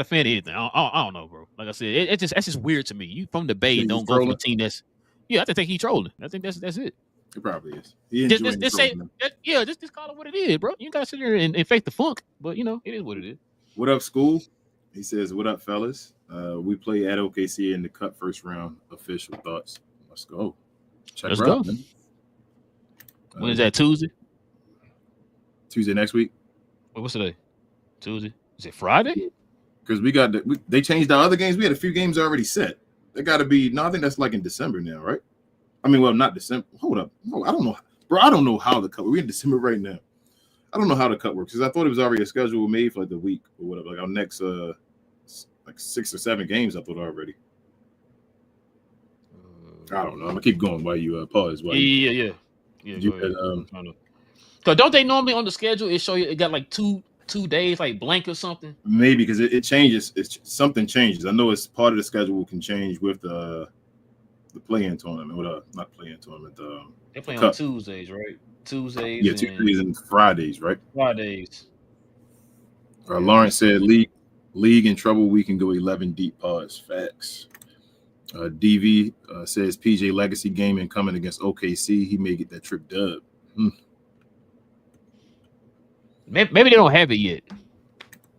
fan of anything. I don't know, bro. Like I said, that's just weird to me. You from the Bay, don't go for a team that's, I think he's trolling. I think that's it. It probably is. Just say, just call it what it is, bro. You gotta sit there and fake the funk, but it is what it is. What up, school? He says, "What up, fellas? We play at OKC in the Cup first round. Official thoughts? Let's go. Let's go. When is that? Tuesday? Tuesday next week. What's today? Tuesday? Is it Friday? Because they changed our other games. We had a few games already set. They got to be. No, I think that's like in December now, right? I mean, well, not December. Hold up. No, I don't know. Bro, I don't know how the cut. We're in December right now. I don't know how the cut works because I thought it was already a schedule made for like the week or whatever. Like our next like 6 or 7 games, I thought already. I don't know. I'm gonna keep going while you pause. Yeah. So don't they normally on the schedule it show you it got like two days like blank or something? Maybe because it changes. Something changes. I know it's part of the schedule can change with the play-in tournament. Not play-in tournament. They play on Tuesdays, right? Tuesdays. Yeah, Tuesdays and Fridays, right? Fridays. Lawrence said, "League in trouble. We can go 11 deep." Pause. Facts. DV says PJ Legacy Gaming coming against OKC. He may get that trip dub. Maybe they don't have it yet.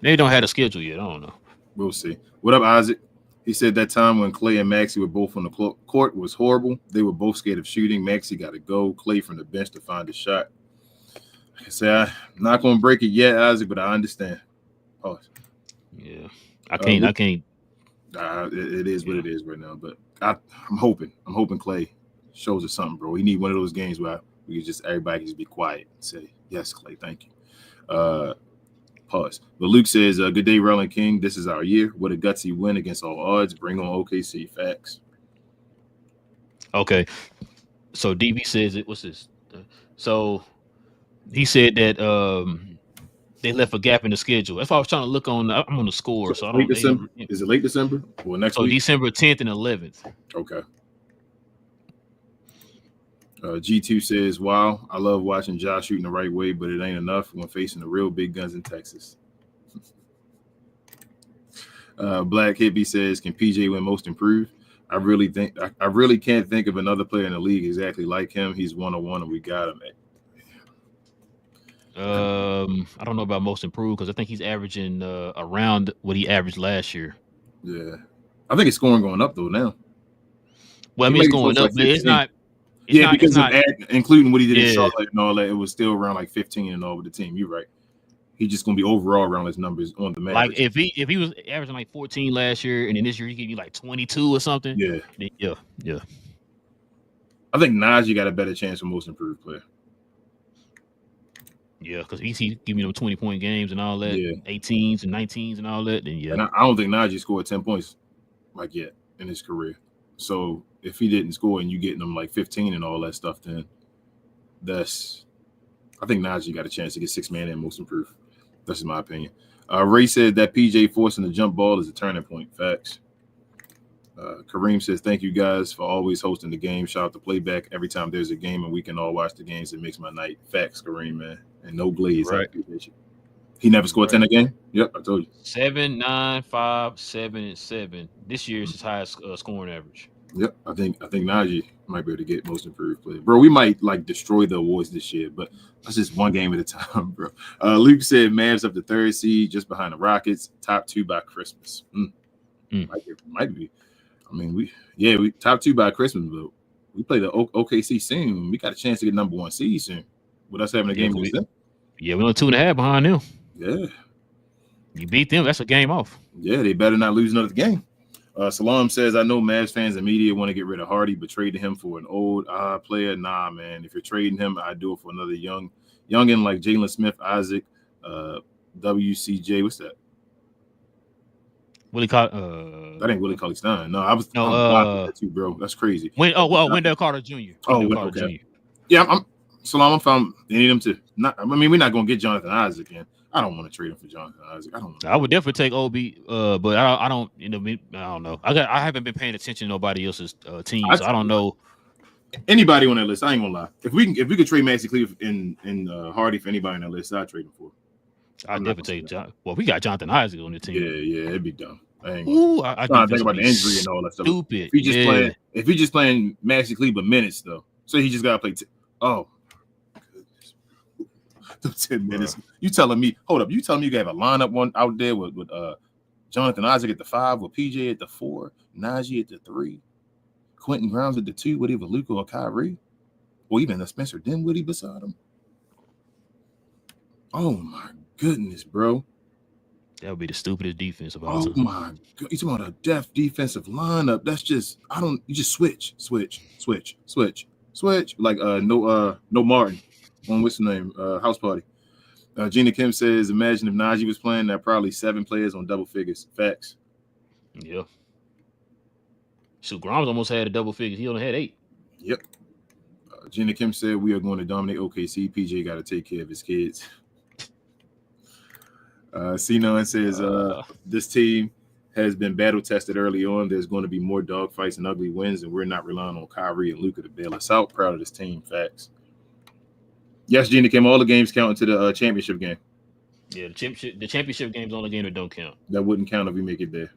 Maybe they don't have a schedule yet. I don't know. We'll see. What up, Isaac? He said that time when Klay and Maxey were both on the court was horrible. They were both scared of shooting. Maxey got to go. Klay from the bench to find a shot. Like I said, I'm not going to break it yet, Isaac, but I understand. Pause. Yeah. I can't. It is what it is right now, but I'm hoping Klay shows us something, bro. We need one of those games where we can everybody can just be quiet and say, yes, Klay, thank you. Pause. But Luke says, good day, Relle and King. This is our year. What a gutsy win against all odds. Bring on OKC. Facts. Okay. So DB says it. What's this? So he said that they left a gap in the schedule. That's why I was trying to look on. I'm on the score. So I don't. December? Is it late December or next week? December 10th and 11th. Okay. G2 says, wow, I love watching Josh shooting the right way, but it ain't enough when facing the real big guns in Texas. Black Hippie says, can PJ win most improved? I really can't think of another player in the league exactly like him. He's 101 and we got him. I don't know about most improved because I think he's averaging around what he averaged last year. Yeah. I think his scoring going up though now. Well, I mean, it's going up, but it's not. Because including what he did in Charlotte and all that, it was still around like 15 and all with the team. You're right. He's just gonna be overall around his numbers on the Mavericks. Like if he was averaging like 14 last year, and then this year he give you like 22 or something. Yeah. I think Najee got a better chance for most improved player. Yeah, because he's giving them 20-point games and all that, 18s and 19s and all that. Then and I don't think Najee scored 10 points like yet in his career. So if he didn't score and you getting them like 15 and all that stuff, then I think Najee got a chance to get 6-man and most improved. That's my opinion. Ray said that PJ forcing the jump ball is a turning point. Facts. Kareem says, thank you guys for always hosting the game. Shout out to Playback. Every time there's a game and we can all watch the games, it makes my night. Facts, Kareem, man. And no glaze. Right. He never scored 10 a game? Yep, I told you. 7, 9, 5, 7, and 7. This year is his highest scoring average. Yep, I think Najee might be able to get most improved player. Bro, we might like destroy the awards this year, but that's just one game at a time, bro. Luke said Mavs up the 3rd seed, just behind the Rockets, top 2 by Christmas. Might be. I mean, we top 2 by Christmas, but we play the OKC soon. We got a chance to get number 1 seed soon with us having a game against them. Yeah, we're only 2.5 behind them. Yeah. You beat them, that's a game off. Yeah, they better not lose another game. Salam says, I know Mavs fans and media want to get rid of Hardy, but trading him for an old player. Nah, man. If you're trading him, I'd do it for another youngin like Jalen Smith, Isaac, WCJ. What's that? That ain't Willie Cauley-Stein. No, I'm that too, bro. That's crazy. Wendell Carter Jr. Okay. Yeah, I'm Salam. I'm found any of them to not. I mean, we're not gonna get Jonathan Isaac in. I don't want to trade him for Jonathan Isaac. I would definitely take OB, but I don't. I don't know. I haven't been paying attention to nobody else's team, so I don't know anybody on that list. I ain't gonna lie. If we could trade Maxi Cleaver and Hardy for anybody on that list, I'd trade him for. I'd definitely take John. Well, we got Jonathan Isaac on the team. Yeah, it'd be dumb. I think about the injury and all that stuff. Stupid. If he just playing Maxi Cleaver minutes though, so he just gotta play. 10 minutes. Bro. You telling me? Hold up. You telling me you got a lineup one out there with Jonathan Isaac at the 5, with PJ at the 4, Najee at the 3, Quentin Grimes at the 2, with either Luka or Kyrie, or even a Spencer Dinwiddie beside him? Oh my goodness, bro. That would be the stupidest defense of all time. Oh my god. You talking about a deft defensive lineup. That's just you just switch. Like no Martin. What's the name? House Party. Gina Kim says, imagine if Najee was playing, that probably 7 players on double figures. Facts. Yeah. Grimes almost had a double figures. He only had 8. Yep. Gina Kim said, we are going to dominate OKC. PJ got to take care of his kids. C9 says, this team has been battle tested early on. There's going to be more dogfights and ugly wins, and we're not relying on Kyrie and Luka to bail us out. Proud of this team. Facts. Yes, Gina Kim, all the games count into the championship game. Yeah, the championship game's the only game that don't count. That wouldn't count if we make it there.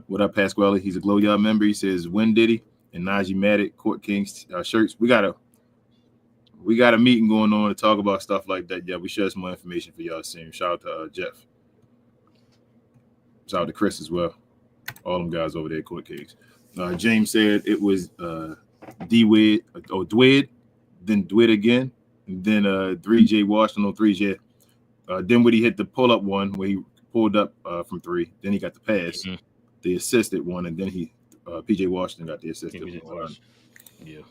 What up, Pasquale? He's a Glow Yard member. He says, when Diddy and Najee Matic, Court Kings shirts. We got a meeting going on to talk about stuff like that. Yeah, we share some more information for y'all soon. Shout out to Jeff. Shout out to Chris as well. All them guys over there at Court Kings. James said it was Dwid, then Dwid again, and then 3J Washington on 3J. Dinwiddie hit the pull-up one where he pulled up from 3. Then he got the pass, the assisted one, and then PJ Washington got the assisted one. Yeah.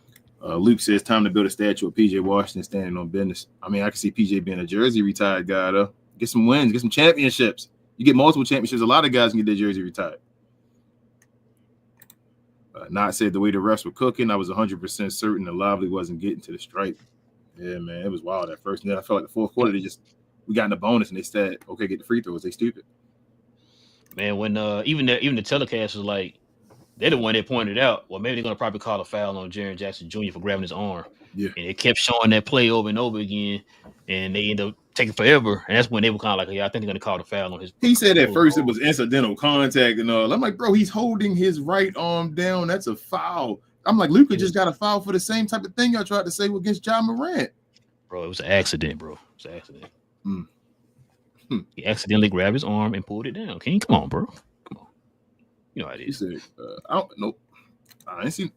Luke says, time to build a statue of PJ Washington standing on business. I mean, I can see PJ being a jersey retired guy, though. Get some wins, get some championships. You get multiple championships, a lot of guys can get their jersey retired. Not said the way the refs were cooking, I was 100% certain the Lively wasn't getting to the stripe. Yeah, man, it was wild at first. And then I felt like the fourth quarter, we got in the bonus and they said, okay, get the free throws. They stupid. Man, when even the telecast was like, they're the one that pointed out, well, maybe they're going to probably call a foul on Jaren Jackson Jr. for grabbing his arm. Yeah. And it kept showing that play over and over again, and they ended up taking forever. And that's when they were kind of like, yeah, I think they're going to call the foul on his. He said at first it was incidental contact and all. I'm like, bro, he's holding his right arm down. That's a foul. I'm like, Luka just got a foul for the same type of thing y'all tried to say against Ja Morant. Bro, it was an accident, bro. It was an accident. He accidentally grabbed his arm and pulled it down. King, come on, bro. Come on. You know how it is. He said, I don't know. I ain't seen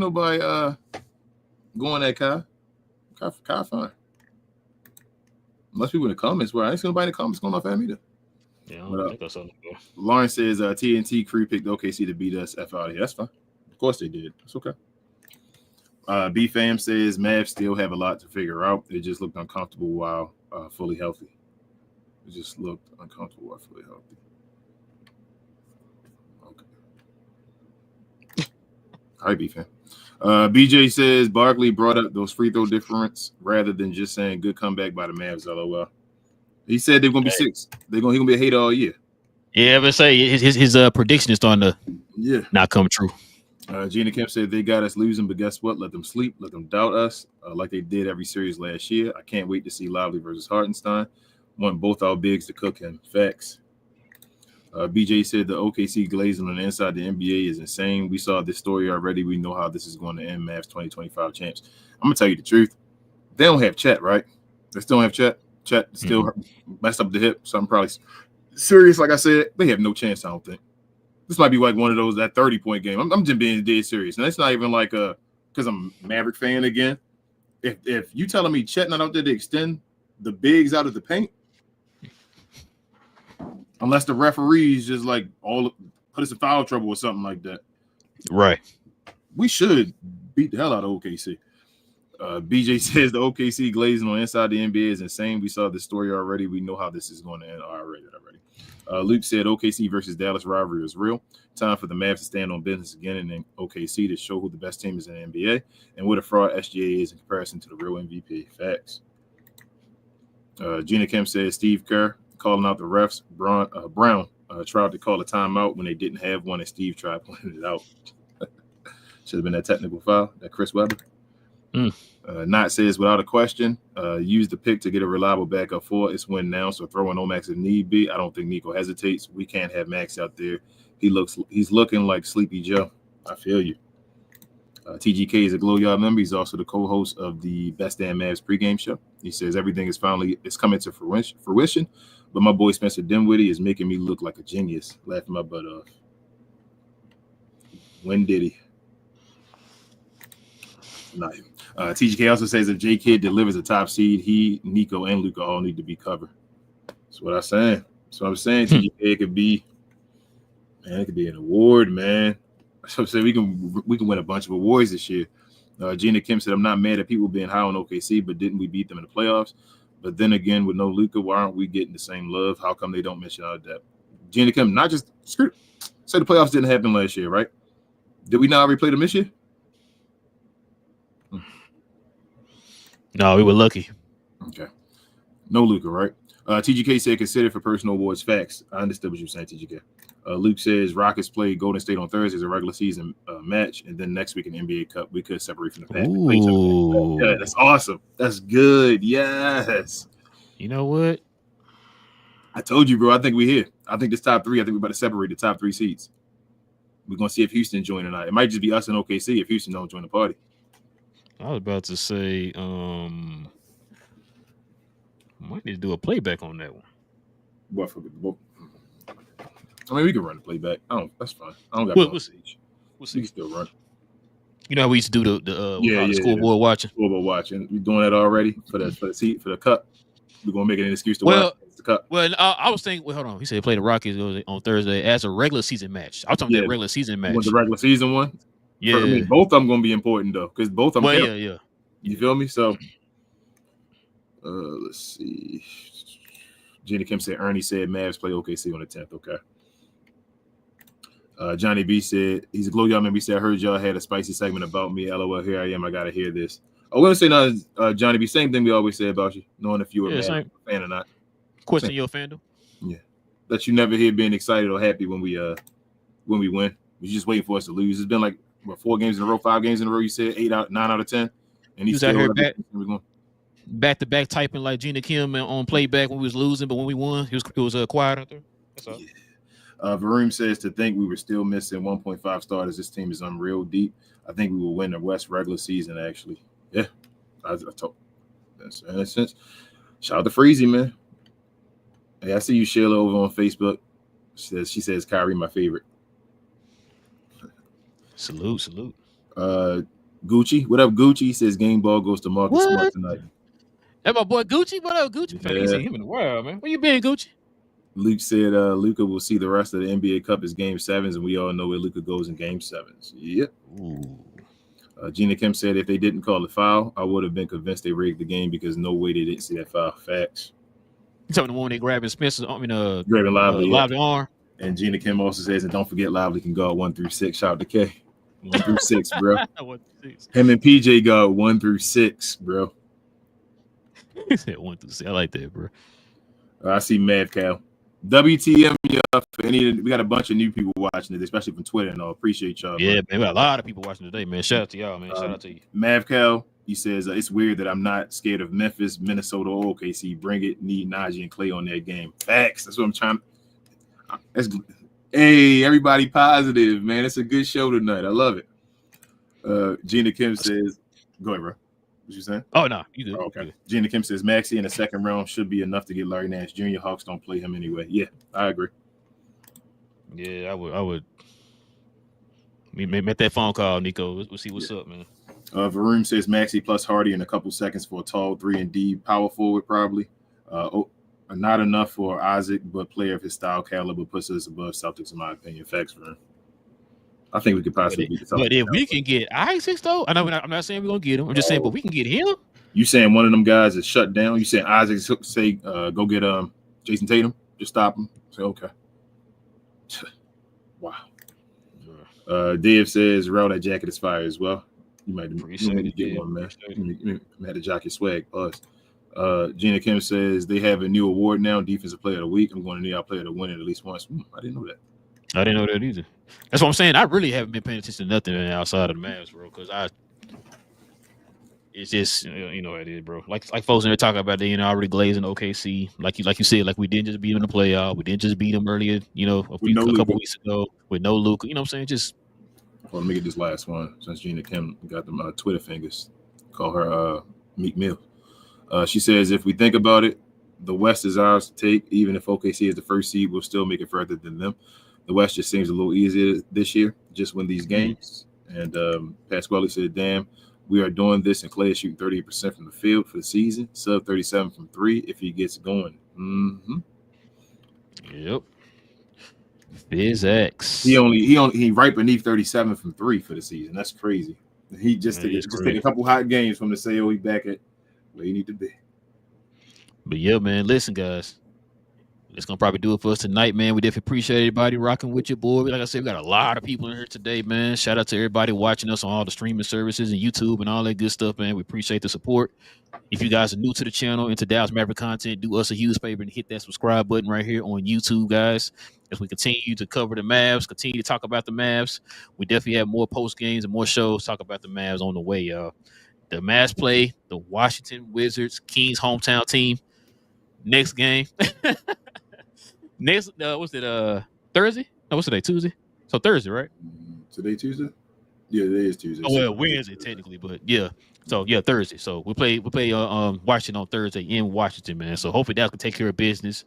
nobody going at Kai. Kai fine. Unless people in the comments where I ain't seen nobody in the comments going off at me either. Yeah, I don't think that's something. Lauren says TNT crew picked OKC to beat us F out of here. That's fine. Of course they did. It's okay. B Fam says Mavs still have a lot to figure out. It just looked uncomfortable while fully healthy. It just looked uncomfortable while fully healthy. Okay. All right, B Fam. BJ says Barkley brought up those free throw difference rather than just saying good comeback by the Mavs. LOL. He said they're gonna be 6. He's gonna be a hater all year. Yeah, but say his prediction is starting to not come true. Gina Kemp said they got us losing, but guess what? Let them sleep, let them doubt us, like they did every series last year. I can't wait to see Lively versus Hartenstein. Want both our bigs to cook him. Facts. BJ said the OKC glazing on the inside the NBA is insane. We saw this story already. We know how this is going to end. Mavs 2025 champs. I'm gonna tell you the truth. They don't have Chet, right? They still don't have Chet. Chet still messed up the hip. Something probably serious, like I said, they have no chance. I don't think this might be like one of those that 30-point game. I'm just being dead serious, and it's not even like because I'm a Maverick fan again. If you telling me Chet not out there to extend the bigs out of the paint, unless the referees just like all put us in foul trouble or something like that, Right. we should beat the hell out of OKC. BJ says the OKC glazing on inside the NBA is insane. We saw this story already. We know how this is going to end. I read it already. Luke said OKC versus Dallas rivalry is real. Time for the Mavs to stand on business again and then OKC to show who the best team is in the NBA and what a fraud SGA is in comparison to the real MVP. Facts. Gina Kim says Steve Kerr calling out the refs. Brown tried to call a timeout when they didn't have one, and Steve tried pointing it out. Should have been that technical foul, that Chris Webber. Knott says, without a question, use the pick to get a reliable backup for it's win now. So throw in Omax if need be. I don't think Nico hesitates. We can't have Max out there. He's looking like Sleepy Joe. I feel you. TGK is a Glow Yard member. He's also the co-host of the Best Damn Mavs pregame show. He says everything is coming to fruition, but my boy Spencer Dinwiddie is making me look like a genius. Laughing my butt off. When did he? Not him. TGK also says if J Kid delivers a top seed, he, Nico, and Luka all need to be covered. That's what I'm saying. So I'm saying TGK it could be an award, man. So we can win a bunch of awards this year. Gina Kim said, I'm not mad at people being high on OKC, but didn't we beat them in the playoffs? But then again, with no Luka, why aren't we getting the same love? How come they don't mention our depth? Gina Kim, not just say the playoffs didn't happen last year, right? Did we not replay them this year? No, we were lucky. Okay. No Luka, right? TGK said consider for personal awards. Facts. I understood what you were saying, TGK. Luke says Rockets play Golden State on Thursday as a regular season match, and then next week in NBA Cup we could separate from the pack. Yeah, that's awesome. That's good. Yes. You know what? I told you, bro. I think we're here. I think this top three. I think we're about to separate the top three seeds. We're gonna see if Houston join or not. It might just be us and OKC if Houston don't join the party. I was about to say, might need to do a playback on that one. What for? I mean, we can run the playback. That's fine. I don't got we'll see. We can still run. You know how we used to do the scoreboard watching. Scoreboard watching. We're doing that already for the cup. We're gonna make it an excuse to watch the cup. Well, I was thinking. Well, hold on. He said play the Rockets on Thursday as a regular season match. I'm talking about that regular season match. The regular season one. Yeah, I mean, both of them gonna be important though, because both of them. Well, yeah. You feel me? So, let's see. Gina Kim said Ernie said Mavs play OKC on the 10th. Okay. Johnny B said he's a Glow Y'all member. He said I heard y'all had a spicy segment about me. LOL. Here I am. I gotta hear this. I want to say now, Johnny B. Same thing we always say about you, knowing if you were a fan or not. Question your fandom. Yeah, that you never hear being excited or happy when we win. You just waiting for us to lose. It's been like 4 games in a row, 5 games in a row. You said 9 out of 10, and he's out here back to back typing like Gina Kim on playback when we was losing, but when we won, it was quiet out there. That's all. Yeah. Varoom says to think we were still missing 1.5 starters. This team is unreal deep. I think we will win the West regular season. Actually, yeah, I told. That's in a sense. Shout out to Freezy, man. Hey, I see you, Sheila, over on Facebook. She says Kyrie my favorite. Salute. Gucci, what up, Gucci? He says game ball goes to Marcus Smart tonight. That my boy Gucci. What up, Gucci? I ain't seen him in a while, man. Where you been, Gucci? Luke said Luka will see the rest of the NBA Cup as game 7s, and we all know where Luka goes in game 7s. Yep. Ooh. Gina Kim said if they didn't call the foul, I would have been convinced they rigged the game because no way they didn't see that foul. Facts. You talking the one they grabbing Spencer? Grabbing Lively arm. And Gina Kim also says, and don't forget Lively can guard 1 through 6. Shout out to K. 1 through 6, bro. 1 through 6. Him and PJ guard 1 through 6, bro. He said 1 through 6. I like that, bro. I see Mav Cal. WTM, we got a bunch of new people watching it, especially from Twitter, and I appreciate y'all. Yeah, man, we got a lot of people watching today, man. Shout out to y'all, man. Shout out to you. Mav Cal, he says, it's weird that I'm not scared of Memphis, Minnesota, or OKC. Bring it, need Najee and Klay on that game. Facts. That's what I'm trying to. Hey, everybody positive, man. It's a good show tonight. I love it. Gina Kim says, go ahead, bro. What you saying? Oh no, you good. Oh, okay. You good. Gina Kim says Maxey in the second round should be enough to get Larry Nance Jr. Hawks don't play him anyway. Yeah, I agree. Yeah, I would. Make that phone call, Nico. We'll see what's up, man. Varoom says Maxey plus Hardy in a couple seconds for a tall 3-and-D power forward, probably. Not enough for Isaac, but player of his style caliber puts us above Celtics, in my opinion. Facts, Varoom. I think we could possibly beat the Celtics. But if we can get Isaac, though, I'm not saying we're gonna get him. I'm just saying, but we can get him. You saying one of them guys is shut down? You saying Isaac say go get Jason Tatum? Just stop him. Say okay. Wow. Dave says Relle, that jacket is fire as well. You might get one, man. You had to jock your swag. Gina Kim says they have a new award now, Defensive Player of the Week. I'm going to need our player to win it at least once. I didn't know that. I didn't know that either. That's what I'm saying. I really haven't been paying attention to nothing outside of the Mavs, bro. Because it's just you know what it is, bro. Like folks in there talking about they already glazing OKC. Like you said, like we didn't just beat them in the playoff. We didn't just beat them earlier, a couple weeks ago with no Luka. You know what I'm saying? Just let me get this last one since Gina Kim got them Twitter fingers. Call her Meek Mill. She says if we think about it, the West is ours to take. Even if OKC is the first seed, we'll still make it further than them. The West just seems a little easier this year. Just win these games. And Pasquale said, damn, we are doing this, and Klay is shooting 38% from the field for the season, sub 37 from 3 if he gets going. Mm-hmm. Yep. Physics. He right beneath 37 from 3 for the season. That's crazy. He just take a couple hot games from the say, he back at where he need to be. But yeah, man, listen, guys. It's gonna probably do it for us tonight, man. We definitely appreciate everybody rocking with you, boy. Like I said, we got a lot of people in here today, man. Shout out to everybody watching us on all the streaming services and YouTube and all that good stuff, man. We appreciate the support. If you guys are new to the channel, into Dallas Mavericks content, do us a huge favor and hit that subscribe button right here on YouTube, guys. As we continue to cover the Mavs, continue to talk about the Mavs. We definitely have more post games and more shows talk about the Mavs on the way, y'all. The Mavs play the Washington Wizards, Kings hometown team. Next game. Next, what's it? Thursday? No, what's today? Tuesday. So Thursday, right? Today Tuesday? Yeah, it is Tuesday. Oh well, Wednesday technically, but yeah. So yeah, Thursday. So we play Washington on Thursday in Washington, man. So hopefully Dallas can take care of business,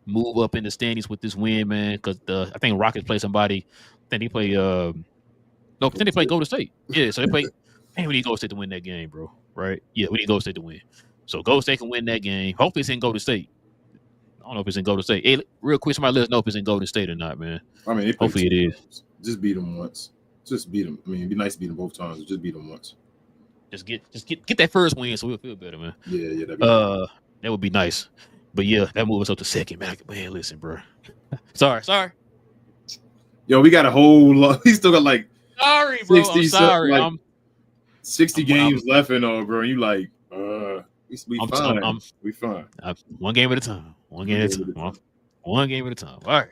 move up in the standings with this win, man. Because I think Rockets play somebody. Then they play then they play Golden State. Yeah, so they play. Man, we need Golden State to win that game, bro. Right? Yeah, we need Golden State to win. So Golden State can win that game. Hopefully it's in Golden State. I don't know if it's in Golden State. Hey, real quick, somebody let us know if it's in Golden State or not, man. I mean, hopefully it is. Just beat them once. Just beat them. I mean, it'd be nice to beat them both times. Just beat them once. Just get that first win so we'll feel better, man. Yeah, that would be nice. But yeah, that moves us up to second, man. Man, listen, bro. Sorry. Yo, we got a whole lot. We still got like sorry, bro. 60, I'm sorry. Like 60 games left in all, bro. You like we fine. We fine. One game at a time. One game at a time. All right.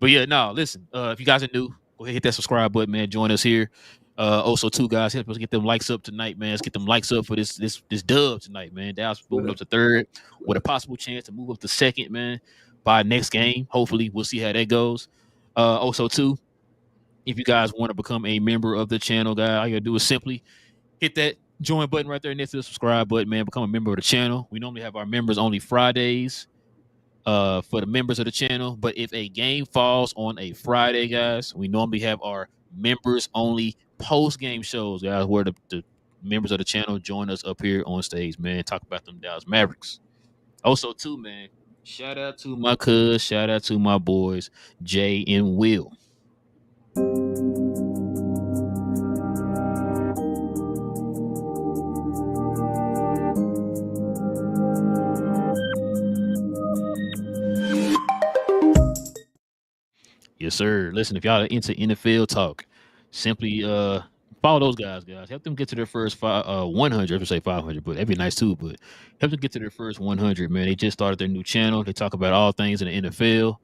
But yeah, no, listen. If you guys are new, go ahead, hit that subscribe button, man. Join us here. Also, too, guys, help us get them likes up tonight, man. Let's get them likes up for this dub tonight, man. Dallas moving up to third with a possible chance to move up to second, man, by next game. Hopefully, we'll see how that goes. Also, too, if you guys want to become a member of the channel, guys, all you gotta do is simply hit that join button right there next to the subscribe button, man. Become a member of the channel. We normally have our members only Fridays for the members of the channel. But if a game falls on a Friday, guys, we normally have our members only post-game shows, guys, where the members of the channel join us up here on stage, man. Talk about them Dallas Mavericks. Also, too, man, shout out to my cuz, shout out to my boys, Jay and Will. Yes, sir. Listen, if y'all are into NFL talk, simply follow those guys. Help them get to their first 100. I would say 500, but that'd be nice too. But help them get to their first 100, man. They just started their new channel. They talk about all things in the NFL.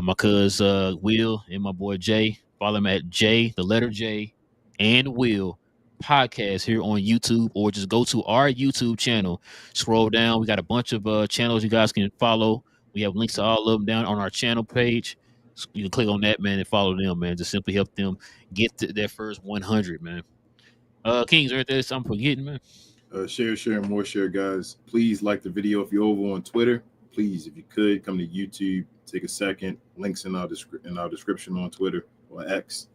My cuz Will and my boy Jay. Follow them at J, the letter J, and Will podcast here on YouTube, or just go to our YouTube channel. Scroll down. We got a bunch of channels you guys can follow. We have links to all of them down on our channel page. So you can click on that, man, and follow them, man. Just simply help them get to their first 100, man. Kings, right there, something I'm forgetting, man. Share, and more share, guys. Please like the video. If you're over on Twitter, please, if you could, come to YouTube. Take a second. Links in our description on Twitter or X.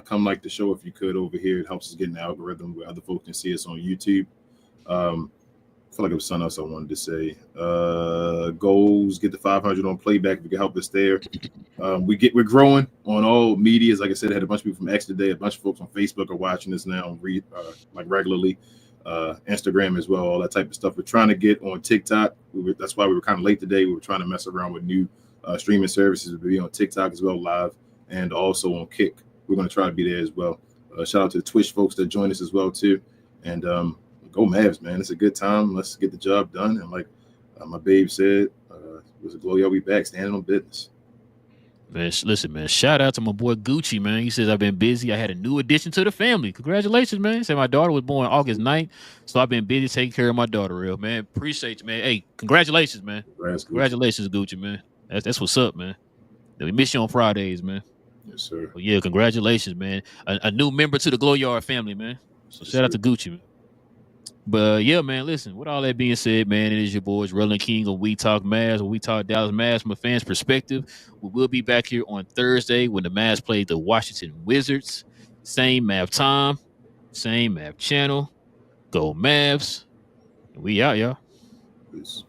Come like the show if you could over here. It helps us get in the algorithm where other folks can see us on YouTube. I feel like it was something else I wanted to say. Goals, get the 500 on Playback if you can help us there. We're growing on all medias. Like I said, I had a bunch of people from X today. A bunch of folks on Facebook are watching us now, like regularly. Instagram as well, all that type of stuff. We're trying to get on TikTok. That's why we were kind of late today. We were trying to mess around with new streaming services. We'll be on TikTok as well, live, and also on Kick. We're going to try to be there as well. Shout out to the Twitch folks that join us as well too. And go Mavs, man. It's a good time. Let's get the job done. And like my babe said, was a glow. Y'all be back standing on business. Man, listen, man. Shout out to my boy Gucci, man. He says I've been busy. I had a new addition to the family. Congratulations, man. He said my daughter was born August 9th, so I've been busy taking care of my daughter, real man. Appreciate you, man. Hey, congratulations, man. Congratulations, Gucci, man. That's what's up, man. We miss you on Fridays, man. Yes, sir. Well, yeah, congratulations, man. A new member to the Glow Yard family, man. So shout out to Gucci, man. But yeah, man, listen, with all that being said, man, it is your boys, Relle and King of We Talk Mavs, or We Talk Dallas Mavs from a fan's perspective. We will be back here on Thursday when the Mavs play the Washington Wizards. Same Mav time, same Mav channel. Go Mavs. We out, y'all. Peace.